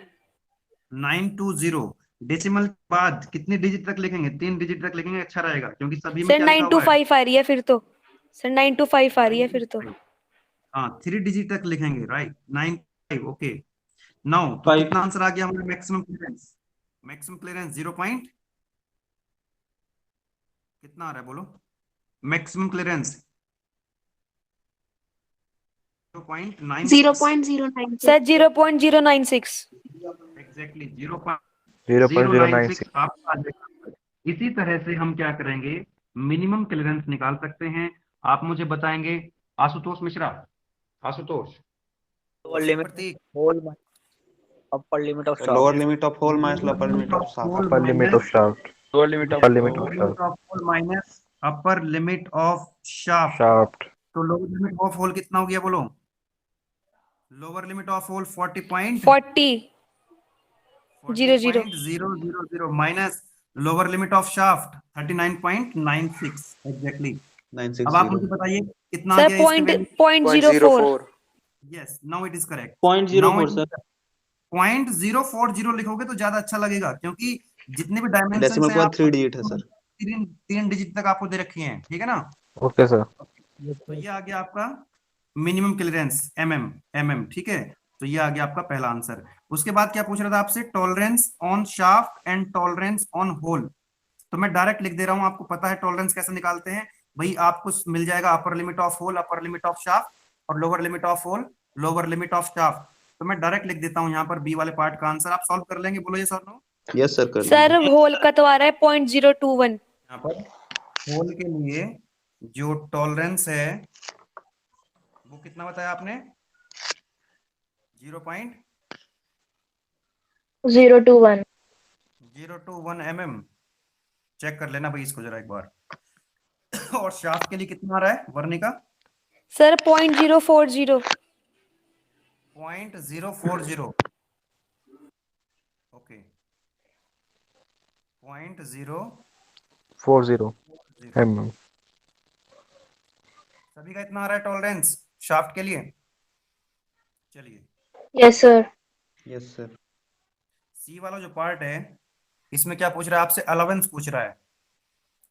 92। डेसिमल के बाद कितनी डिजिट तक लिखेंगे? 3 डिजिट तक लिखेंगे, अच्छा रहेगा, क्योंकि सभी में सर क्या लिखा हुआ है? 925 आ रही है फिर तो। सर 925 आ रही है फिर तो। हाँ, 3 डिजिट तक लिखेंगे, राइट, 95, ओके। नाउ तो 5 कितना आंसर आ गया हमारा maximum clearance? Maximum clearance 0 point कितना आ रहा है बोलो? Maximum clearance 0.9, 0.096 sir 0.096। एग्जैक्टली 0.096। आपका आ जाएगा। इसी तरह से हम क्या करेंगे, मिनिमम क्लियरेंस निकाल सकते हैं। आप मुझे बताएंगे Ashutosh Mishra, Ashutosh lower limit Prateek, hole upper limit of lower shaft limit of hole minus upper limit of shaft. Upper limit of shaft. Lower limit of Upper limit of shaft. Hole minus upper limit of shaft. Shaft. तो lower limit of hole कितना हो गया बोलो? Lower limit of hole 40.000 minus lower limit of shaft 39.96, exactly. अब आप मुझे 960. बताइए कितना आ सर गया इसकी value? 0.04। Yes, now it is correct. 0.04 sir. 0.040 लिखोगे तो ज्यादा अच्छा लगेगा, क्योंकि जितने भी डायमेंशन Decimal के बाद 3 डिजिट है सर. तीन डिजिट तक आपको दे रखी हैं, ठीक है ना? Okay, sir. तो ये आ गया आपका मिनिमम क्लियरेंस mm, ठीक है। तो ये आ गया आपका पहला आंसर। उसके बाद क्या पूछ रहा था आपसे? Tolerance on shaft and tolerance on hole. तो मैं डायरेक्ट लिख दे रहा हूं, आपको पता है टॉलरेंस कैसे निकालते हैं भाई। आपको मिल जाएगा upper limit of hole, upper limit of shaft, और lower limit of hole, lower limit of shaft. तो मैं डायरेक्ट लिख देता हूं यहाँ पर बी वाले पार्ट का आंसर। आप सॉल्व कर लेंगे, बोलो ये सर नो। Yes sir, कर सर लेंगे. होल का तो आ रहा है 0.021। यहाँ पर होल के लिए जो टॉलरेंस है वो कितना बताया आपने? 021 0.021 mm। चेक कर लेना भाई इसको जरा एक बार। और शाफ्ट के लिए कितना आ रहा है वर्णिका? सर 0.040। 0.040, ओके, 0.040। 40 mm. सभी का इतना आ रहा है टॉलरेंस शाफ्ट के लिए? चलिए, यस सर Yes sir. सी वाला जो पार्ट है इसमें क्या पूछ रहा है आपसे? अलावेंस पूछ रहा है,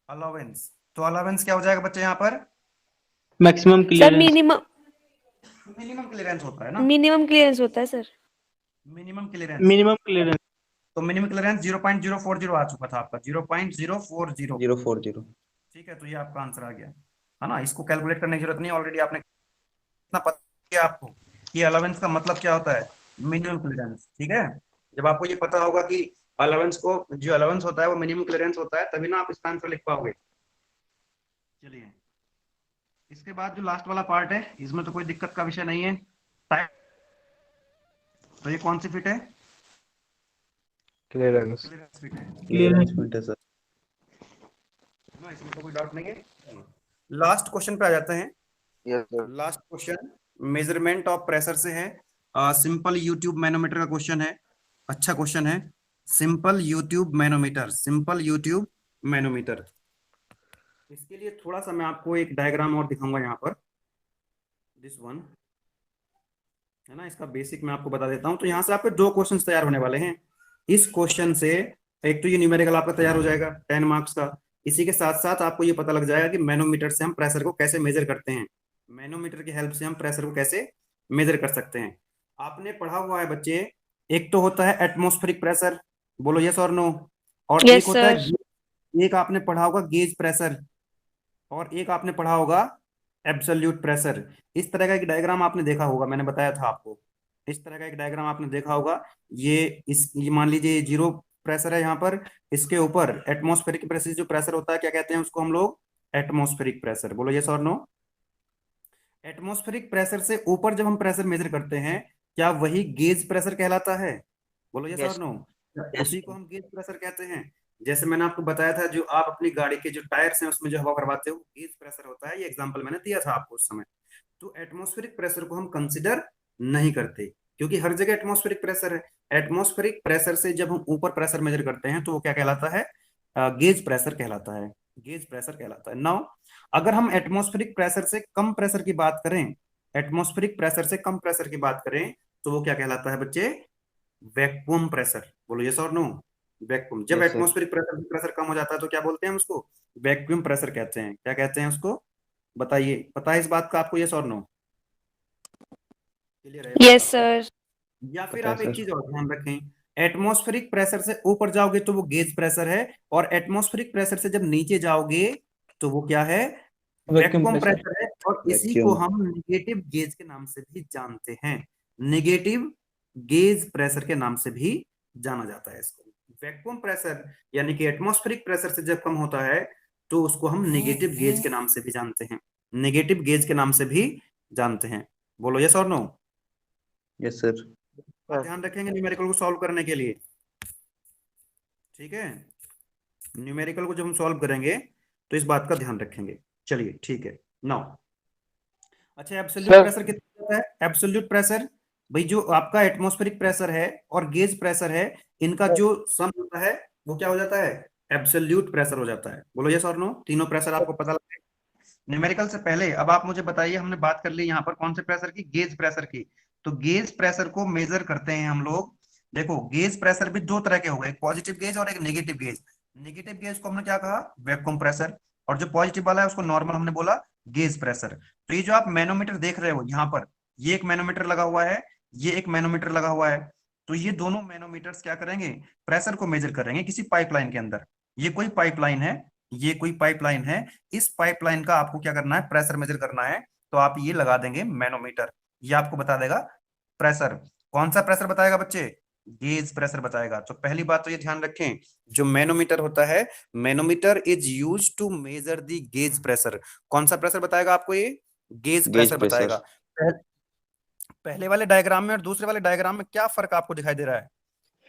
अलावेंस। तो अलावेंस क्या हो जाएगा बच्चे यहाँ पर? Maximum sir clearance. Minimum clearance होता है ना? मिनिमम क्लियरेंस होता है sir. Minimum clearance. Minimum clearance. तो मिनिमम क्लियरेंस 0.040 आ चुका था आपका, 0.040। 040. ठीक है, तो ये आपका आंसर आ गया है ना। इसको कैलकुलेट करने की जरूरत नहीं, ऑलरेडी आपने इतना पता है आपको कि अलावेंस का मतलब क्या होता है, मिनिमम क्लियरेंस। ठीक है, जब आपको ये पता होगा कि अलावेंस को, जो अलावेंस होता है वो मिनिमम क्लियरेंस होता है, तभी ना आप इसका आंसर लिख पाओगे। चलिए, इसके बाद जो लास्ट वाला पार्ट है इसमें तो कोई दिक्कत का विषय नहीं है। तो ये कौन सी फिट है? Clearance. क्लियरेंस फिट है क्लियरेंस। Announcement है सर. ना, इसमें तो कोई डाउट नहीं है। लास्ट क्वेश्चन पे आ जाते हैं। Yes sir last question measurement of pressure से है। सिंपल यूट्यूब मैनोमीटर का क्वेश्चन है, अच्छा क्वेश्चन है। Simple U tube manometer, simple U tube manometer. इसके लिए थोड़ा सा मैं आपको एक डायग्राम और दिखाऊंगा यहाँ पर, दिस वन है ना। इसका बेसिक मैं आपको बता देता हूँ। तो यहाँ से आपके 2 क्वेश्चंस तैयार होने वाले हैं। इस क्वेश्चन से एक तो ये न्यूमेरिकल आपका तैयार हो जाएगा 10 मार्क्स का। इसी के साथ साथ आपको ये पता लग जाएगा कि मैनोमीटर से हम प्रेशर को कैसे मेजर करते हैं, मैनोमीटर की हेल्प से हम प्रेशर को कैसे मेजर कर सकते हैं। आपने पढ़ा हुआ है बच्चे, एक तो होता है एटमॉस्फेरिक प्रेशर, बोलो यस और नो। और Yes, एक होता है sir. एक आपने पढ़ा होगा गेज प्रेशर, और एक आपने पढ़ा होगा एब्सोल्यूट प्रेशर। इस तरह का एक डायग्राम आपने देखा होगा, मैंने बताया था आपको। इस तरह का एक डायग्राम आपने देखा होगा। ये मान लीजिए जीरो प्रेशर है यहाँ पर, इसके ऊपर एटमॉस्फेरिक प्रेशर जो प्रेशर होता है क्या कहते हैं उसको हम लोग? Atmospheric pressure. बोलो यस और नो। एटमॉस्फेरिक प्रेशर से ऊपर जब हम प्रेशर मेजर करते हैं, क्या वही गेज प्रेशर कहलाता है? बोलो यस और Yes. नो। Yes. उसी को हम गेज प्रेशर कहते हैं। जैसे मैंने आपको बताया था, जो आप अपनी गाड़ी के जो टायर्स हैं उसमें जो हवा भरवाते हो, गेज प्रेशर होता है। ये एग्जांपल मैंने दिया था आपको उस समय। तो एटमॉस्फेरिक प्रेशर को हम कंसिडर नहीं करते, क्योंकि हर जगह एटमॉस्फेरिक प्रेशर है। एटमॉस्फेरिक प्रेशर से जब हम ऊपर प्रेशर मेजर करते हैं तो वो क्या कहलाता है? गेज प्रेशर कहलाता है। गेज प्रेशर कहलाता है। नाउ अगर हम एटमॉस्फेरिक प्रेशर से कम प्रेशर की बात करें, एटमॉस्फेरिक प्रेशर से कम प्रेशर की बात करें, तो वो क्या कहलाता है बच्चे? Vacuum pressure. बोलो यस और नो। वैक्यूम। जब Yes, sir. एटमॉस्फेरिक प्रेशर कम हो जाता है तो क्या बोलते हैं हम उसको? वैक्यूम प्रेशर कहते हैं। क्या कहते हैं उसको? बताइए, पता है इस बात का आपको? यस और नो। क्लियर है? Yes, sir. या फिर पता है आप एक सर। चीज और ध्यान रखें, एटमॉस्फेरिक प्रेशर से ऊपर जाओगे तो वो गेज प्रेशर है, और एटमॉस्फेरिक प्रेशर से जब नीचे जाओगे तो वो क्या है? Vacuum vacuum pressure. प्रेशर है। और इसी को वैक्यूम। हम नेगेटिव गेज के नाम से भी जानते हैं। नेगेटिव गेज प्रेशर के नाम से भी जाना जाता है इसको। वैक्यूम प्रेशर यानी कि एटमॉस्फेरिक प्रेशर से जब कम होता है तो उसको हम नेगेटिव गेज के नाम से भी जानते हैं। नेगेटिव गेज के नाम से भी जानते हैं। बोलो यस और नो। Yes sir. ध्यान रखेंगे न्यूमेरिकल को सॉल्व करने के लिए। ठीक है, न्यूमेरिकल को जब हम सॉल्व करेंगे तो इस बात का ध्यान रखेंगे। चलिए ठीक है। नाउ अच्छा, एब्सोल्यूट Sir. प्रेशर कितना होता है? एब्सोल्यूट प्रेशर भाई जो आपका एटमॉस्फेरिक प्रेशर है और गेज प्रेशर है, इनका जो सम होता है वो क्या हो जाता है? एब्सोल्यूट प्रेशर हो जाता है। बोलो यस और नो। तीनों प्रेशर आपको पता लगे न्यूमेरिकल से पहले। अब आप मुझे बताइए, हमने बात कर ली यहाँ पर कौन से प्रेशर की? गेज प्रेशर की। तो गेज प्रेशर को मेजर करते हैं हम लोग। देखो, गेज प्रेशर भी दो तरह के हो गए, एक पॉजिटिव गेज और एक नेगेटिव गेज। नेगेटिव गेज को हमने क्या कहा? Vacuum pressure. और जो पॉजिटिव वाला है उसको नॉर्मल हमने बोला गेज प्रेशर। तो ये जो आप मैनोमीटर देख रहे हो यहाँ पर, ये एक मैनोमीटर लगा हुआ है, ये एक मैनोमीटर लगा हुआ है। तो ये दोनों मैनोमीटर्स क्या करेंगे? प्रेशर को मेजर करेंगे किसी पाइपलाइन के अंदर। ये कोई पाइपलाइन है, ये कोई पाइपलाइन है। इस पाइपलाइन का आपको क्या करना है? प्रेशर मेजर करना है। तो आप ये लगा देंगे मैनोमीटर, ये आपको बता देगा प्रेशर। कौन सा प्रेशर बताएगा बच्चे? गेज प्रेशर बताएगा। तो पहली बात तो ये ध्यान रखें, जो मैनोमीटर होता है, manometer is used to measure the gauge pressure. कौन सा प्रेशर बताएगा आपको? ये गेज प्रेशर बताएगा। पहले वाले डायग्राम में और दूसरे वाले डायग्राम में क्या फर्क आपको दिखाई दे रहा है?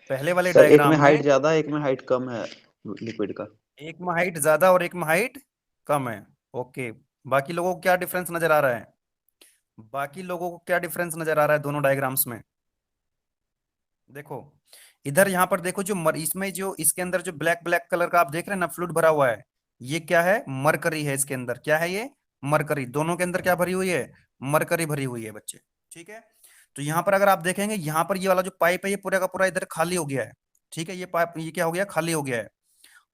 पहले वाले सर एक डायग्राम में में हाइट ज्यादा है, एक में हाइट कम है लिक्विड का। एक में हाइट ज्यादा और एक में हाइट कम है। ओके, बाकी लोगों को क्या डिफरेंस नजर आ रहा है? बाकी लोगों को क्या डिफरेंस नजर आ रहा है दोनों डायग्राम्स में? देखो इधर, यहाँ पर देखो, जो इसमें जो इसके अंदर जो ब्लैक ब्लैक कलर का आप देख रहे हैं ना, फ्लूइड भरा हुआ है, ये क्या है? मरकरी है। इसके अंदर क्या है? ये मरकरी। दोनों के अंदर क्या भरी हुई है? मरकरी भरी हुई है बच्चे। ठीक है, तो यहाँ पर अगर आप देखेंगे, यहाँ पर ये वाला जो पाइप है ये पूरा का पूरा इधर खाली हो गया है। ठीक है, ये पाइप ये क्या हो गया? खाली हो गया है।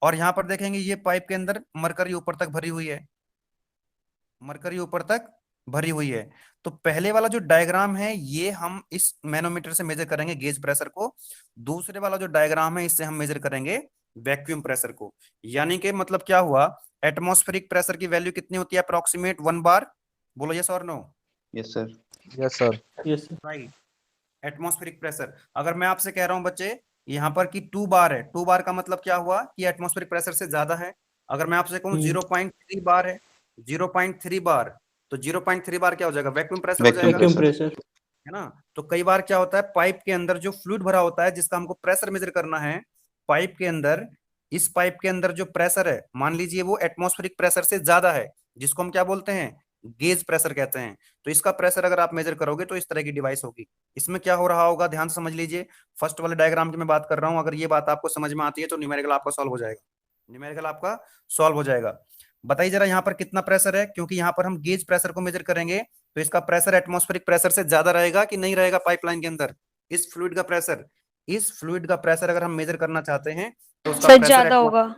और यहाँ पर देखेंगे ये पाइप के अंदर मरकरी ऊपर तक भरी हुई है, मरकरी ऊपर तक भरी हुई है। तो पहले वाला जो डायग्राम है ये हम इस मैनोमीटर से मेजर करेंगे गेज प्रेशर को। दूसरे वाला जो डायग्राम है इससे हम मेजर करेंगे वैक्यूम प्रेशर को। यानी कि मतलब क्या हुआ? एटमॉस्फेरिक प्रेशर की वैल्यू कितनी होती है? Approximate 1 bar. बोलो यस और no. Yes sir. Yes, sir. Yes sir. Right, atmospheric pressure. अगर मैं आपसे कह रहा हूं बच्चे यहाँ पर कि 2 बार है, 2 बार का मतलब क्या हुआ? कि एटमॉस्फेरिक प्रेशर से ज्यादा है। अगर मैं आपसे कहूँ 0.3 बार है, 0.3 बार, तो 0.3 बार क्या हो जाएगा? वैक्यूम प्रेशर हो जाएगा, वैक्यूम प्रेशर। है ना। तो कई बार क्या होता है, पाइप के अंदर जो फ्लूइड भरा होता है जिसका हमको प्रेशर मेजर करना है, पाइप के अंदर, इस पाइप के अंदर जो प्रेशर है, मान लीजिए वो एटमॉस्फेरिक प्रेशर से ज्यादा है, जिसको हम क्या बोलते हैं? गेज प्रेशर कहते हैं। तो इसका प्रेशर अगर आप मेजर करोगे तो इस तरह की डिवाइस होगी। इसमें क्या हो रहा होगा, ध्यान से समझ लीजिए। फर्स्ट वाले डायग्राम की मैं बात कर रहा हूं, अगर ये बात आपको समझ में आती है तो न्यूमेरिकल आपका सॉल्व हो जाएगा। न्यूमेरिकल आपका सॉल्व हो जाएगा। बताइए जरा यहाँ पर कितना प्रेशर है, क्योंकि यहाँ पर हम गेज प्रेशर को मेजर करेंगे तो इसका प्रेशर एटमॉस्फेरिक प्रेशर से ज्यादा रहेगा कि नहीं रहेगा? पाइपलाइन के अंदर इस फ्लूइड का प्रेशर, इस फ्लूइड का प्रेशर अगर हम मेजर करना चाहते हैं तो उसका सर प्रेशर ज्यादा होगा।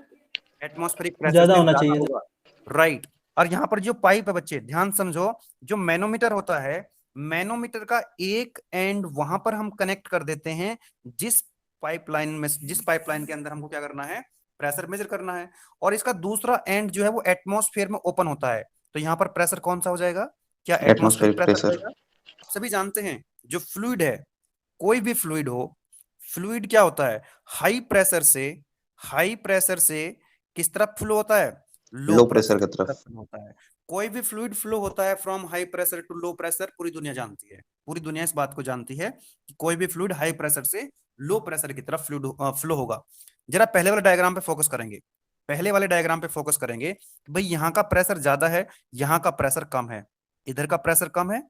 एटमॉस्फेरिक प्रेशर ज्यादा से होना ज्यादा चाहिए। होगा। राइट। और यहाँ पर जो पाइप है बच्चे, ध्यान समझो, जो मैनोमीटर होता है, मैनोमीटर का एक एंड वहां पर हम कनेक्ट कर देते हैं जिस पाइपलाइन में, जिस पाइपलाइन के अंदर हमको क्या करना है, प्रेशर मेजर करना है, और इसका दूसरा एंड जो है वो एटमॉस्फेयर में ओपन होता है, तो यहाँ पर प्रेशर कौन सा हो जाएगा, क्या एटमॉस्फेरिक एटमॉस्फेरिक प्रेशर हो प्रेशर। जाएगा। सभी जानते हैं जो फ्लूइड है, कोई भी फ्लूइड हो, फ्लूइड क्या होता है, हाई प्रेशर से किस तरफ फ्लो होता है, लो प्रेशर की तरफ। flow होता है। कोई भी फ्लूइड फ्लो होता है from high pressure to low pressure, पूरी दुनिया जानती है, पूरी दुनिया इस बात को जानती है कि कोई भी फ्लूइड हाई प्रेशर से लो प्रेशर की तरफ फ्लो होगा। जरा पहले वाले डायग्राम पे फोकस करेंगे, पहले वाले डायग्राम पे फोकस करेंगे, भाई यहाँ का प्रेशर ज्यादा है, यहाँ का प्रेशर कम है, इधर का प्रेशर कम है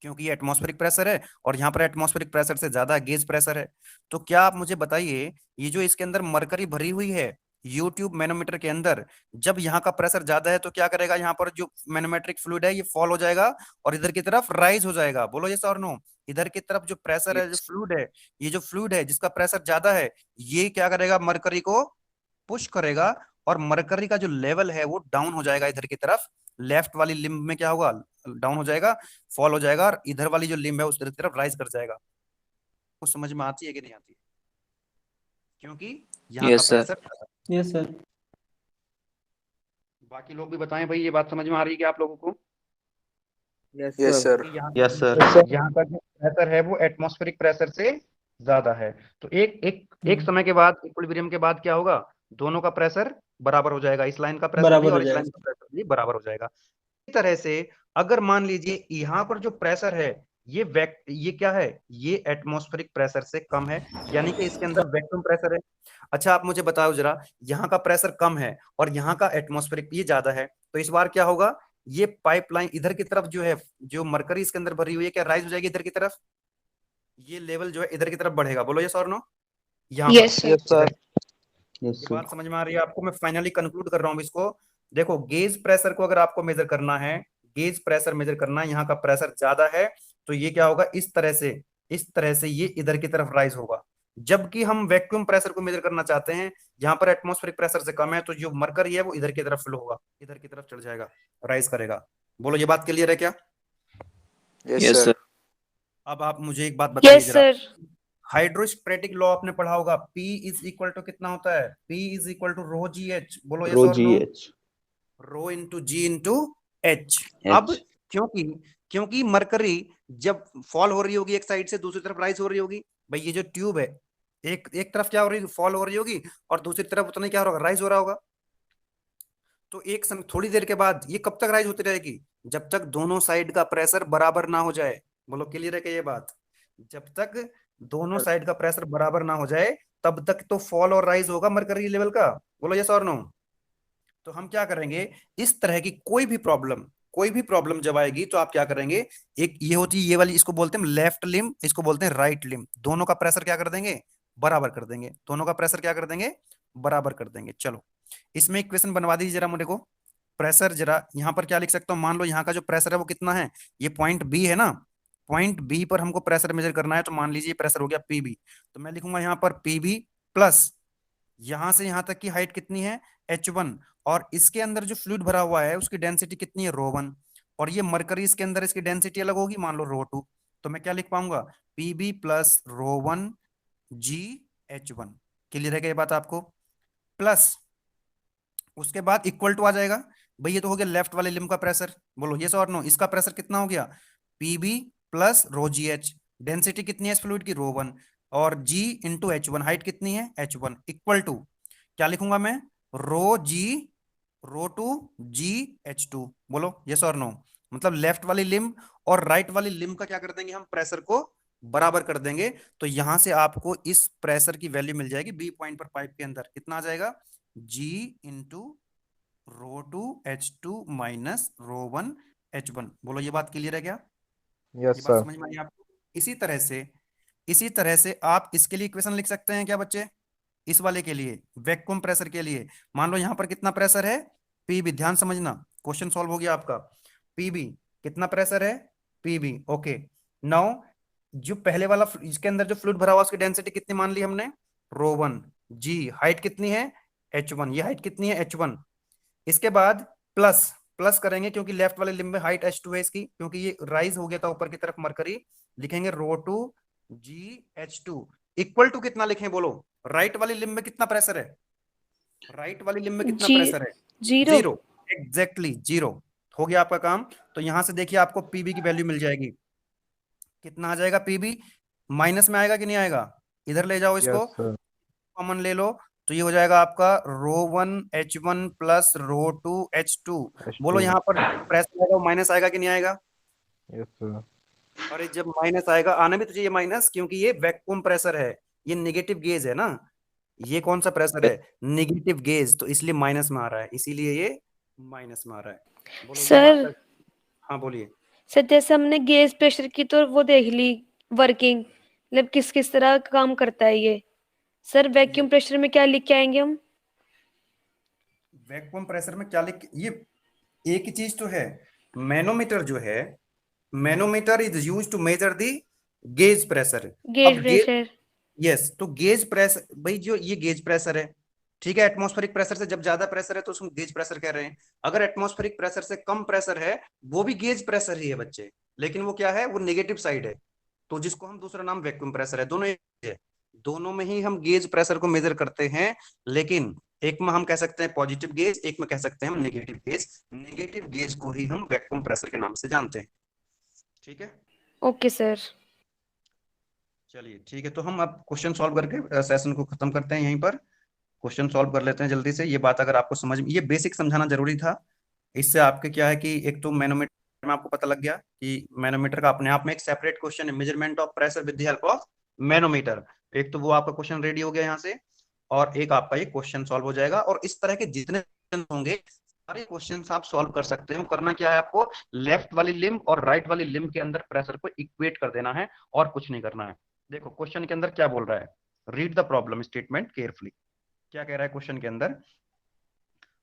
क्योंकि ये एटमॉस्फेरिक प्रेशर है, और यहाँ पर एटमॉस्फेरिक प्रेशर से ज्यादा गेज प्रेशर है। तो क्या आप मुझे बताइए, ये जो इसके अंदर मरकरी भरी हुई है यूट्यूब मैनोमीटर के अंदर, जब यहाँ का प्रेशर ज्यादा है तो क्या करेगा, यहाँ पर जो मैनोमेट्रिक फ्लूइड है ये फॉल हो जाएगा और इधर की तरफ राइज हो जाएगा। बोलो यस और नो। इधर की तरफ जो प्रेशर है, जो फ्लूइड है, ये जो फ्लूइड है जिसका प्रेशर ज्यादा है, ये क्या करेगा, मरकरी को पुश करेगा, और मरकरी का जो लेवल है वो डाउन हो जाएगा इधर की तरफ, लेफ्ट वाली लिम्ब में क्या होगा, डाउन हो जाएगा, फॉल हो जाएगा, और इधर वाली जो लिम्ब है उस तरफ राइज कर जाएगा। कुछ समझ में आती है कि नहीं आती है, क्योंकि यहाँ Yes, का sir. प्रेशर। Yes sir. बाकी लोग भी बताएं भाई, ये बात समझ में आ रही है क्या आप लोगों को। Yes, sir. क्योंकि यस सर। यहाँ का जो प्रेशर है वो एटमॉस्फेरिक प्रेशर से ज्यादा है, तो एक समय के बाद, इक्विलिब्रियम के बाद क्या होगा, दोनों का प्रेशर बराबर हो जाएगा, इस लाइन का प्रेशर बराबर भी हो और इस जाएगा। लाइन का प्रेशर भी बराबर हो जाएगा। इस तरह से अगर मान लीजिए यहाँ पर जो प्रेशर है ये क्या है, ये एटमॉस्फेरिक प्रेशर से कम है, यानी कि इसके अंदर वैक्यूम प्रेशर है। अच्छा आप मुझे बताओ जरा, यहाँ का प्रेशर कम है और यहाँ का एटमॉस्फेरिक ये ज्यादा है, तो इस बार क्या होगा, ये पाइपलाइन इधर की तरफ जो है, जो मरकरी इसके अंदर भरी हुई है, क्या राइज हो जाएगी इधर की तरफ, ये लेवल जो है इधर की तरफ बढ़ेगा। बोलो यस और नो। यहाँ Yes, पर sir. Yes, sir. यस ये सर। बात समझ में आ रही है आपको। मैं फाइनली कंक्लूड कर रहा हूँ इसको। देखो गेज प्रेशर को अगर आपको मेजर करना है, गेज प्रेशर मेजर करना है, यहाँ का प्रेशर ज्यादा है, तो ये क्या होगा, इस तरह से ये इधर की तरफ राइज होगा। जबकि हम वैक्यूम प्रेशर को मेजर करना चाहते हैं, जहां पर एटमॉस्फेरिक प्रेशर से कम है, तो जो मरकरी है वो इधर की तरफ फ्लो होगा, इधर की तरफ चढ़ जाएगा, राइज करेगा। बोलो ये बात क्लियर है क्या। Yes, sir. अब आप मुझे एक बात बताइए यस जरा, सर। हाइड्रोस्टैटिक लॉ आपने पढ़ा होगा, P इज इक्वल टू कितना होता है, P is equal to rho g h. बोलो यस रो और g no. H. Rho into g into h. अब क्योंकि मरकरी जब फॉल हो रही होगी एक साइड से, दूसरी तरफ राइज हो रही होगी, भाई ये जो ट्यूब है, एक तरफ क्या हो रही, फॉल हो रही होगी, और दूसरी तरफ उतना ही क्या होगा, राइज हो रहा होगा। तो एक समय थोड़ी देर के बाद ये कब तक राइज होती रहेगी, जब तक दोनों साइड का प्रेशर बराबर ना हो जाए। बोलो क्लियर है क्या ये बात, जब तक दोनों साइड का प्रेशर बराबर ना हो जाए तब तक तो फॉल और राइज होगा मरकरी लेवल का। बोलो यस और नो। तो हम क्या करेंगे, इस तरह की कोई भी प्रॉब्लम जब आएगी तो आप क्या करेंगे, एक ये होती है ये वाली, इसको बोलते हैं लेफ्ट लिम, इसको बोलते हैं राइट लिम, दोनों का प्रेशर क्या कर देंगे, बराबर कर देंगे, दोनों का प्रेशर क्या कर देंगे, बराबर कर देंगे। चलो इसमें एक क्वेश्चन बनवा दीजिए जरा मुझे को। प्रेशर जरा यहाँ पर क्या लिख सकता हूँ, मान लो यहाँ का जो प्रेशर है वो कितना है, ये पॉइंट बी है ना, पॉइंट बी पर हमको प्रेशर मेजर करना है, तो मान लीजिए प्रेशर हो गया पीबी, तो मैं लिखूंगा यहाँ पर पीबी प्लस यहां से यहां तक की हाइट कितनी है, H1, और इसके अंदर जो फ्लूइड भरा हुआ है उसकी डेंसिटी कितनी है, रो1, और ये मरकरी इसके अंदर इसकी डेंसिटी अलग होगी, मान लो रो2, तो मैं क्या लिख पाऊंगा, पीबी प्लस रो1 जी H1। क्लियर है क्या ये बात आपको। प्लस उसके बाद इक्वल टू आ जाएगा, भाई ये तो हो गया लेफ्ट वाले लिम्ब का प्रेशर। बोलो यस और नो, इसका प्रेशर कितना हो गया, PB plus rho g h, density कितनी है इस फ्लूइड की, रो1, और जी इंटू H1, हाइट कितनी है H1, इक्वल टू क्या लिखूंगा मैं, रो जी रो2 जी H2। बोलो यस और नो। मतलब लेफ्ट वाली लिम्ब और राइट वाली लिम्ब का क्या कर देंगे हम, प्रेशर को बराबर कर देंगे, तो यहां से आपको इस प्रेशर की वैल्यू मिल जाएगी बी पॉइंट पर पाइप के अंदर, कितना आ जाएगा, जी इंटू रो2 H2 माइनस रो1 H1। बोलो ये बात क्लियर है क्या, यस ये बात सर। समझ में आई आपको। इसी तरह से आप इसके लिए इक्वेशन लिख सकते हैं क्या बच्चे, इस वाले के लिए, वैक्यूम प्रेशर के लिए, मान लो यहाँ पर कितना प्रेशर है, पीबी, ध्यान समझना, क्वेश्चन सॉल्व हो गया आपका, पीबी कितना प्रेशर है, पीबी, ओके। नाउ जो पहले वाला इसके अंदर जो फ्लूइड भरा हुआ उसकी डेंसिटी कितनी मान ली हमने, रो1, जी हाइट कितनी है H1, ये हाइट कितनी है H1। इसके बाद प्लस प्लस करेंगे क्योंकि लेफ्ट वाले लिम्ब में हाइट H2 है इसकी, क्योंकि ये राइज हो गया था ऊपर की तरफ मरकरी, लिखेंगे रो2 जी H2 इक्वल टू कितना लिखें बोलो, राइट वाली लिम्ब में कितना प्रेशर है, राइट वाली लिम्ब में कितना जी प्रेशर है, जीरो। Zero, exactly zero. हो गया आपका काम। तो यहां से देखिए आपको पीबी की वैल्यू मिल जाएगी, कितना आ जाएगा पीबी, माइनस में आएगा कि नहीं आएगा, इधर ले जाओ इसको, Yes, sir. कॉमन ले लो, तो ये हो जाएगा आपका ρ1 H1 प्लस ρ2 H2। बोलो H2. यहाँ पर प्रेशर आएगा माइनस आएगा कि नहीं आएगा, Yes, sir. अरे जब माइनस आएगा, आना भी तो चाहिए माइनस, क्योंकि ये वैक्यूम प्रेशर है, ये नेगेटिव गेज है ना, ये कौन सा प्रेशर है, नेगेटिव गेज, तो इसलिए माइनस में आ रहा है, इसीलिए ये माइनस में आ रहा है। बोलो ये सर बात, हाँ बोलिए। सर जैसे हमने गेज प्रेशर की तो वो देख ली वर्किंग, मतलब किस किस तरह काम करता है ये। सर वैक्यूम प्रेशर में क्या लिख के आएंगे हम? वैक्यूम प्रेशर में क्या लिख, ये एक ही चीज तो है, मैनोमीटर जो है, manometer is used to measure the gauge pressure. Gauge pressure. Yes, तो गेज प्रेशर भाई, जो ये गेज प्रेशर है, ठीक है, एटमॉस्फेरिक प्रेशर से जब ज्यादा प्रेशर है तो उसको गेज प्रेशर कह रहे हैं, अगर एटमॉस्फेरिक प्रेशर से कम प्रेशर है वो भी गेज प्रेशर ही है बच्चे, लेकिन वो क्या है, वो नेगेटिव साइड है, तो जिसको हम दूसरा नाम वैक्यूम प्रेशर है, दोनों एक है, दोनों में ही हम गेज प्रेशर को मेजर करते हैं, लेकिन एक में हम कह सकते हैं पॉजिटिव गेज, एक में कह सकते हैं हम नेगेटिव गेज, नेगेटिव गेज को ही हम वैक्यूम प्रेशर के नाम से जानते हैं। ठीक है, ओके सर। चलिए ठीक है, तो हम अब क्वेश्चन सॉल्व करके सेशन को खत्म करते हैं, यहीं पर क्वेश्चन सॉल्व कर लेते हैं जल्दी से। ये बात अगर आपको समझ में, ये बेसिक समझाना जरूरी था, इससे आपके क्या है कि एक तो मैनोमीटर में आपको पता लग गया कि मैनोमीटर का अपने आप में एक सेपरेट क्वेश्चन है, measurement of pressure with the help of manometer, एक तो वो आपका क्वेश्चन रेडी हो गया यहाँ से, और एक आपका ये क्वेश्चन सॉल्व हो जाएगा, और इस तरह के जितने होंगे सारे क्वेश्चन आप सॉल्व कर सकते हो। करना क्या है आपको, लेफ्ट वाली लिम्ब और राइट वाली लिम्ब के अंदर प्रेशर को इक्वेट कर देना है, और कुछ नहीं करना है। देखो क्वेश्चन के अंदर क्या बोल रहा है, read the problem statement carefully. क्या कह रहा है क्वेश्चन के अंदर,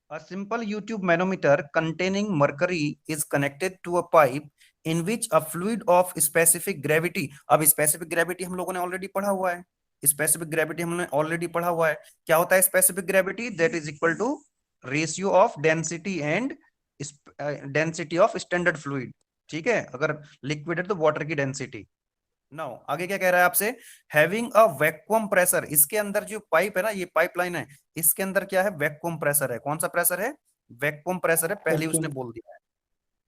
A simple U-tube manometer containing mercury is connected to a pipe in which a fluid of specific gravity, अब specific gravity हम लोगों ने ऑलरेडी पढ़ा हुआ है, specific gravity हमने ऑलरेडी पढ़ा हुआ है, क्या होता है specific gravity, that is equal to ratio of density and density of standard fluid। ठीक है, अगर लिक्विड है तो वाटर की डेंसिटी। नाउ आगे क्या कह रहा है आपसे, हैविंग अ वैक्यूम प्रेशर, इसके अंदर जो पाइप है ना, ये पाइपलाइन है, इसके अंदर क्या है, वैक्यूम प्रेशर है, कौन सा प्रेशर है, वैक्यूम प्रेशर है, पहले उसने बोल दिया है,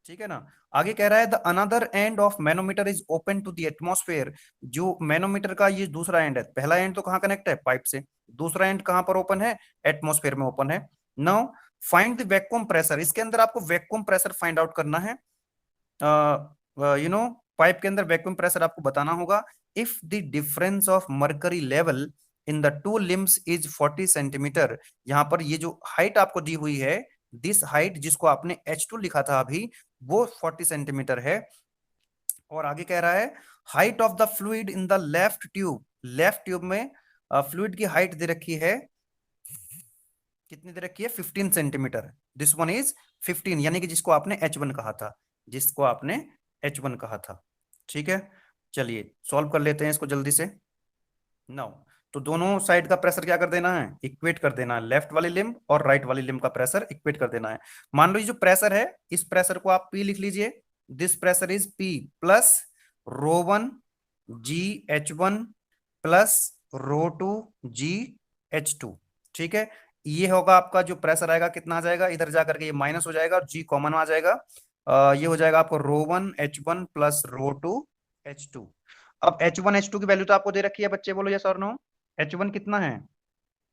ठीक है ना। आगे कह रहा है the another end of manometer is open to the atmosphere, जो मैनोमीटर का ये दूसरा एंड है, पहला एंड तो कहाँ कनेक्ट है, पाइप से, दूसरा एंड कहाँ पर ओपन है, एटमॉस्फेयर में ओपन है। Now find the vacuum pressure, इसके अंदर आपको वैक्यूम प्रेशर फाइंड आउट करना है, यू नो पाइप के अंदर वैक्यूम प्रेशर आपको बताना होगा। If the difference of mercury level in the two limbs is 40 centimetre, यहाँ पर ये जो हाइट आपको दी हुई है, दिस हाइट जिसको आपने H2 लिखा था अभी, वो 40 सेंटीमीटर है। और आगे कह रहा है height of the fluid in the left tube, left tube में फ्लूइड की हाइट दे रखी है, कितनी दे रखी है, 15 सेंटीमीटर, दिस वन इज 15, यानी कि जिसको आपने H1 कहा था, जिसको आपने H1 कहा था। ठीक है, चलिए सॉल्व कर लेते हैं इसको जल्दी से। नाउ तो दोनों साइड का प्रेशर क्या कर देना है, इक्वेट कर देना है, लेफ्ट वाली लिम्ब और राइट वाली लिम्ब का प्रेशर इक्वेट कर देना है। मान लो ये जो प्रेशर है, इस प्रेशर को आप P लिख लीजिए, this pressure is P plus ρ1 GH1 plus ρ2 GH2। ठीक है, ये होगा आपका जो प्रेशर आएगा, कितना आ जाएगा, इधर जाकर के ये माइनस हो जाएगा और G कॉमन आ जाएगा, ये हो जाएगा आपको ρ1 H1 प्लस ρ2 H2। अब H1 H2 की वैल्यू तो आपको दे रखी है बच्चे, बोलो यस और नो। H1 कितना है,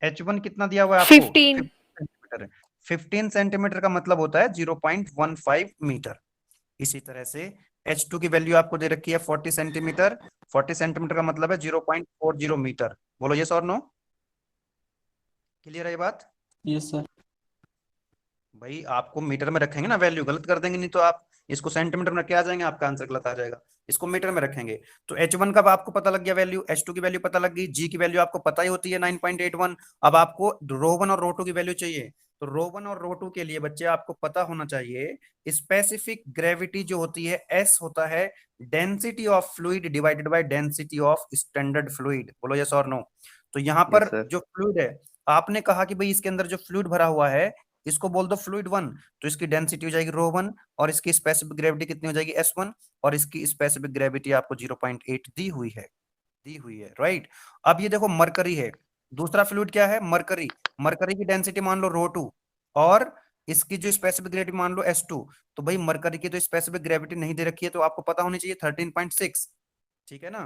H1 कितना दिया हुआ है आपको, 15 सेंटीमीटर। 15 सेंटीमीटर का मतलब होता है 0.15 मीटर। इसी तरह से H2 की वैल्यू आपको दे रखी है 40 सेंटीमीटर, 40 सेंटीमीटर का मतलब है 0.40 मीटर। बोलो यस और नो, क्लियर है ये बात। Yes sir. भाई आपको मीटर में रखेंगे ना वैल्यू, गलत कर देंगे नहीं तो आप इसको सेंटीमीटर में क्या आ जाएंगे, आपका आंसर गलत आ जाएगा। इसको मीटर में रखेंगे तो H1 का आपको पता लग गया वैल्यू, H2 की वैल्यू पता लग गई, G की वैल्यू आपको पता ही होती है 9.81। अब आपको ρ1 और ρ2 की वैल्यू चाहिए, तो ρ1 और ρ2 के लिए बच्चे आपको पता होना चाहिए स्पेसिफिक ग्रेविटी जो होती है S होता है density of fluid divided by density of standard fluid. बोलो यस और नो। तो यहाँ पर जो फ्लूइड है, आपने कहा कि भाई इसके अंदर जो फ्लूइड भरा हुआ है इसको बोल दो फ्लूइड 1, तो इसकी डेंसिटी हो जाएगी ρ1 और इसकी स्पेसिफिक ग्रेविटी कितनी हो जाएगी S1, और इसकी स्पेसिफिक ग्रेविटी आपको 0.8 दी हुई है। दी हुई है, राइट। अब ये देखो मरकरी है, दूसरा फ्लूइड क्या है, मरकरी। मरकरी की डेंसिटी मान लो ρ2 और इसकी जो स्पेसिफिक ग्रेविटी मान लो S2। तो भाई मरकरी की तो स्पेसिफिक ग्रेविटी नहीं दे रखी है, तो आपको पता होनी चाहिए 13.6, ठीक है ना।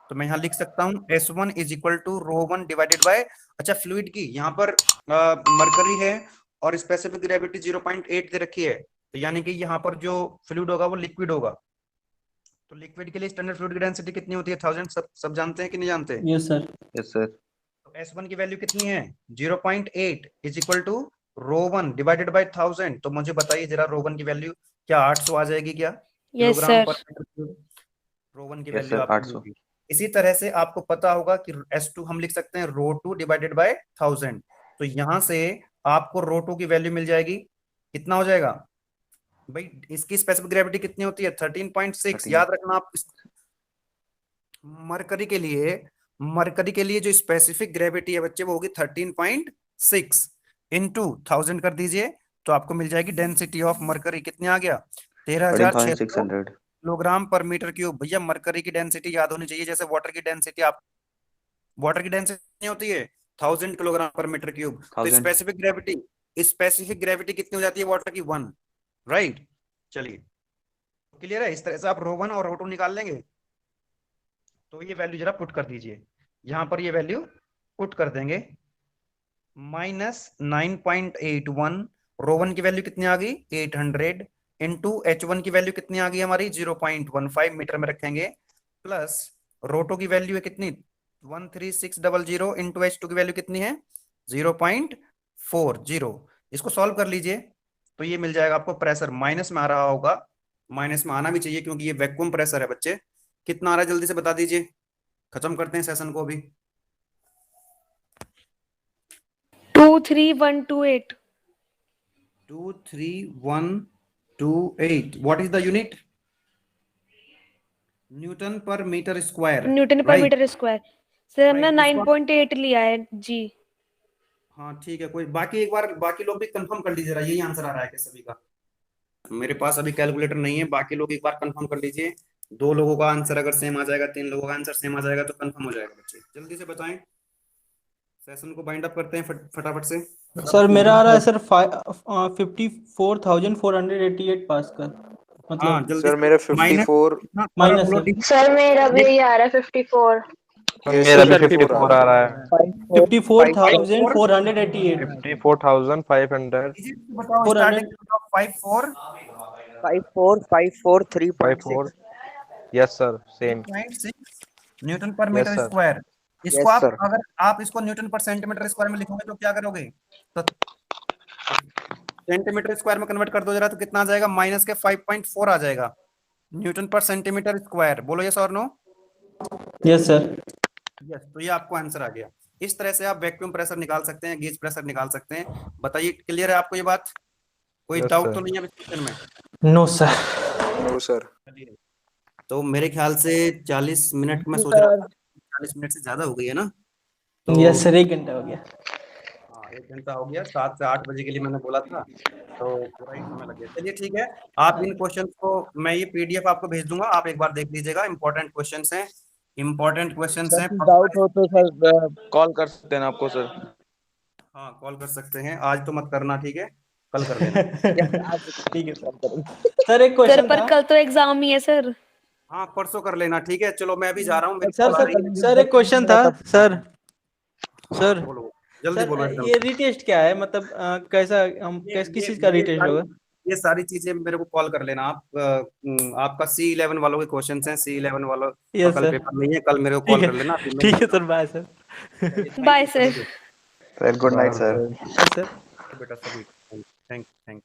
तो मैं यहाँ लिख सकता हूँ S1 is equal to ρ1 divided by, अच्छा फ्लूइड की यहाँ पर मरकरी है और स्पेसिफिक ग्रेविटी 0.8 दे रखी है, तो यानी कि यहाँ पर जो फ्लूइड होगा वो लिक्विड होगा। तो लिक्विड के लिए स्टैंडर्ड फ्लूइड की डेंसिटी कितनी होती है, 1000, सब जानते हैं कि नहीं जानते। Yes sir. Yes, sir. तो S1 की वैल्यू कितनी है, 0.8 is equal to ρ1 divided by 1000। तो मुझे बताइए जरा ρ1 की वैल्यू क्या 800 आ जाएगी क्या, यस किलोग्राम सर। पर मीटर क्यूब। ρ1 की Yes, वैल्यू sir, आपको 800। मिलेगी। इसी तरह से आपको पता होगा कि S2 हम लिख सकते हैं ρ2 डिवाइडेड बाय 1000। तो यहां से आपको ρ2 की वैल्यू मिल जाएगी, कितना हो जाएगा भाई, इसकी स्पेसिफिक ग्रेविटी कितनी होती है 13.6। 13। याद रखना आप मरकरी के लिए जो स्पेसिफिक ग्रेविटी है बच्चे वो होगी 13.6 इंटू 1000 कर दीजिए, तो आपको मिल जाएगी डेंसिटी ऑफ मरकरी, कितने आ गया 13,600 13,600. किलोग्राम पर मीटर क्यूब। भैया मरकरी की डेंसिटी याद होनी चाहिए, जैसे वाटर की डेंसिटी होती है 1000 किलोग्राम पर मीटर क्यूब। तो 1000. स्पेसिफिक ग्रेविटी कितनी हो जाती है वाटर की, 1, राइट। चलिए क्लियर है, इस तरह से आप ρ1 और ρ2 निकाल लेंगे। तो ये वैल्यू जरा पुट कर दीजिए, यहां पर ये वैल्यू पुट कर देंगे, -9.81, ρ1 की वैल्यू कितनी आ गई 800 इंटू H1 की वैल्यू कितनी आ गई हमारी 0.15 मीटर में रखेंगे, प्लस ρ2 की वैल्यू है कितनी 13600 इंटू H2 की वैल्यू कितनी है 0.40। इसको सॉल्व कर लीजिए तो ये मिल जाएगा आपको प्रेशर, माइनस में आ रहा होगा, माइनस में आना भी चाहिए क्योंकि ये वैक्यूम प्रेशर है बच्चे। कितना आ रहा है जल्दी से बता दीजिए, खत्म करते हैं सेशन को अभी। 23128। 23128, what is the unit, Newton पर मीटर स्क्वायर, न्यूटन पर मीटर स्क्वायर। सर हमने Right, इसको- 9.8 लिया है जी। हाँ ठीक है, कोई बाकी एक बार बाकी लोग भी कंफर्म कर लीजिए, यही आंसर आ रहा है क्या सभी का। मेरे पास अभी कैलकुलेटर नहीं है, बाकी लोग एक बार कंफर्म कर लीजिए। 2 लोगों का आंसर अगर सेम आ जाएगा, 3 लोगों का आंसर सेम आ जाएगा तो कंफर्म हो जाएगा बच्चे, जल्दी से बताएं। सेशन को बाइंड अप करते हैं फटाफट से। सर मेरा आ रहा है सर 54,488 पास्कल, हाँ मतलब जल्दी सर से। मेरा माइनस 54। माइनस बोलो सर। ठीक। सर मेरा भी यही आ रहा है 54। मेरा भी सर 54 आ रहा है, 54,488। 54,500. इजी से बताओ, 400 starting 54 54. Yes sir, same. 3.6 Newton पर Yes, मीटर sir. स्क्वायर। इसको Yes, आप sir. अगर आप इसको न्यूटन पर सेंटीमीटर स्क्वायर में लिखोगे तो क्या करोगे, तो सेंटीमीटर स्क्वायर में कन्वर्ट कर दो जरा, तो कितना आ जाएगा, माइनस के 5.4 आ जाएगा न्यूटन पर सेंटीमीटर स्क्वायर। बोलो यस और नो। Yes sir. यस, तो ये आपको आंसर आ गया। इस तरह से आप वैक्यूम प्रेशर निकाल सकते हैं, गेज प्रेशर निकाल सकते हैं। बताइए क्लियर है आपको ये बात, कोई Yes, डाउट sir. तो नहीं है इस क्वेश्चन में। No sir. No sir. तो मेरे ख्याल से 40 मिनट में सोच रहा था, 40 मिनट से ज्यादा हो गई है ना। तो यस सर, 1 घंटा हो गया। हाँ 1 घंटा हो गया, 7 से 8 बजे के लिए मैंने बोला था, तो पूरा ही समय लग गया। चलिए ठीक है, आप इन क्वेश्चंस को, मैं ये PDF आपको भेज दूंगा, आप एक बार देख लीजिएगा। इंपॉर्टेंट क्वेश्चंस हैं, इंपॉर्टेंट क्वेश्चंस हैं। डाउट हो तो सर कॉल कर सकते हैं आपको सर। हाँ कॉल कर सकते हैं, आज तो मत करना, ठीक है, कल कर लेना। ठीक है सर। सर एक सर क्वेश्चन पर था। कल तो एग्जाम ही है सर। हाँ परसों कर लेना, ठीक है। चलो मैं अभी जा रहा हूँ, मेरी सर कॉल आ रही है। सर एक क्वेश्चन था सर। सर बोलो जल्दी बोलो सर एकदम। ये रीटेस्ट क्या है, मतलब कैसा हम किस चीज का रीटेस्ट होगा? ये सारी चीजें मेरे को कॉल कर लेना आप। आपका C11 वालों के क्वेश्चंस हैं, C11 वालों का Yes, कल sir. पेपर नहीं है, कल मेरे को ठीक कॉल है, कर लेना। ठीक है sir, bye sir. Bye sir. Well, good night, sir. Sir बेटा सभी, थैंक यू।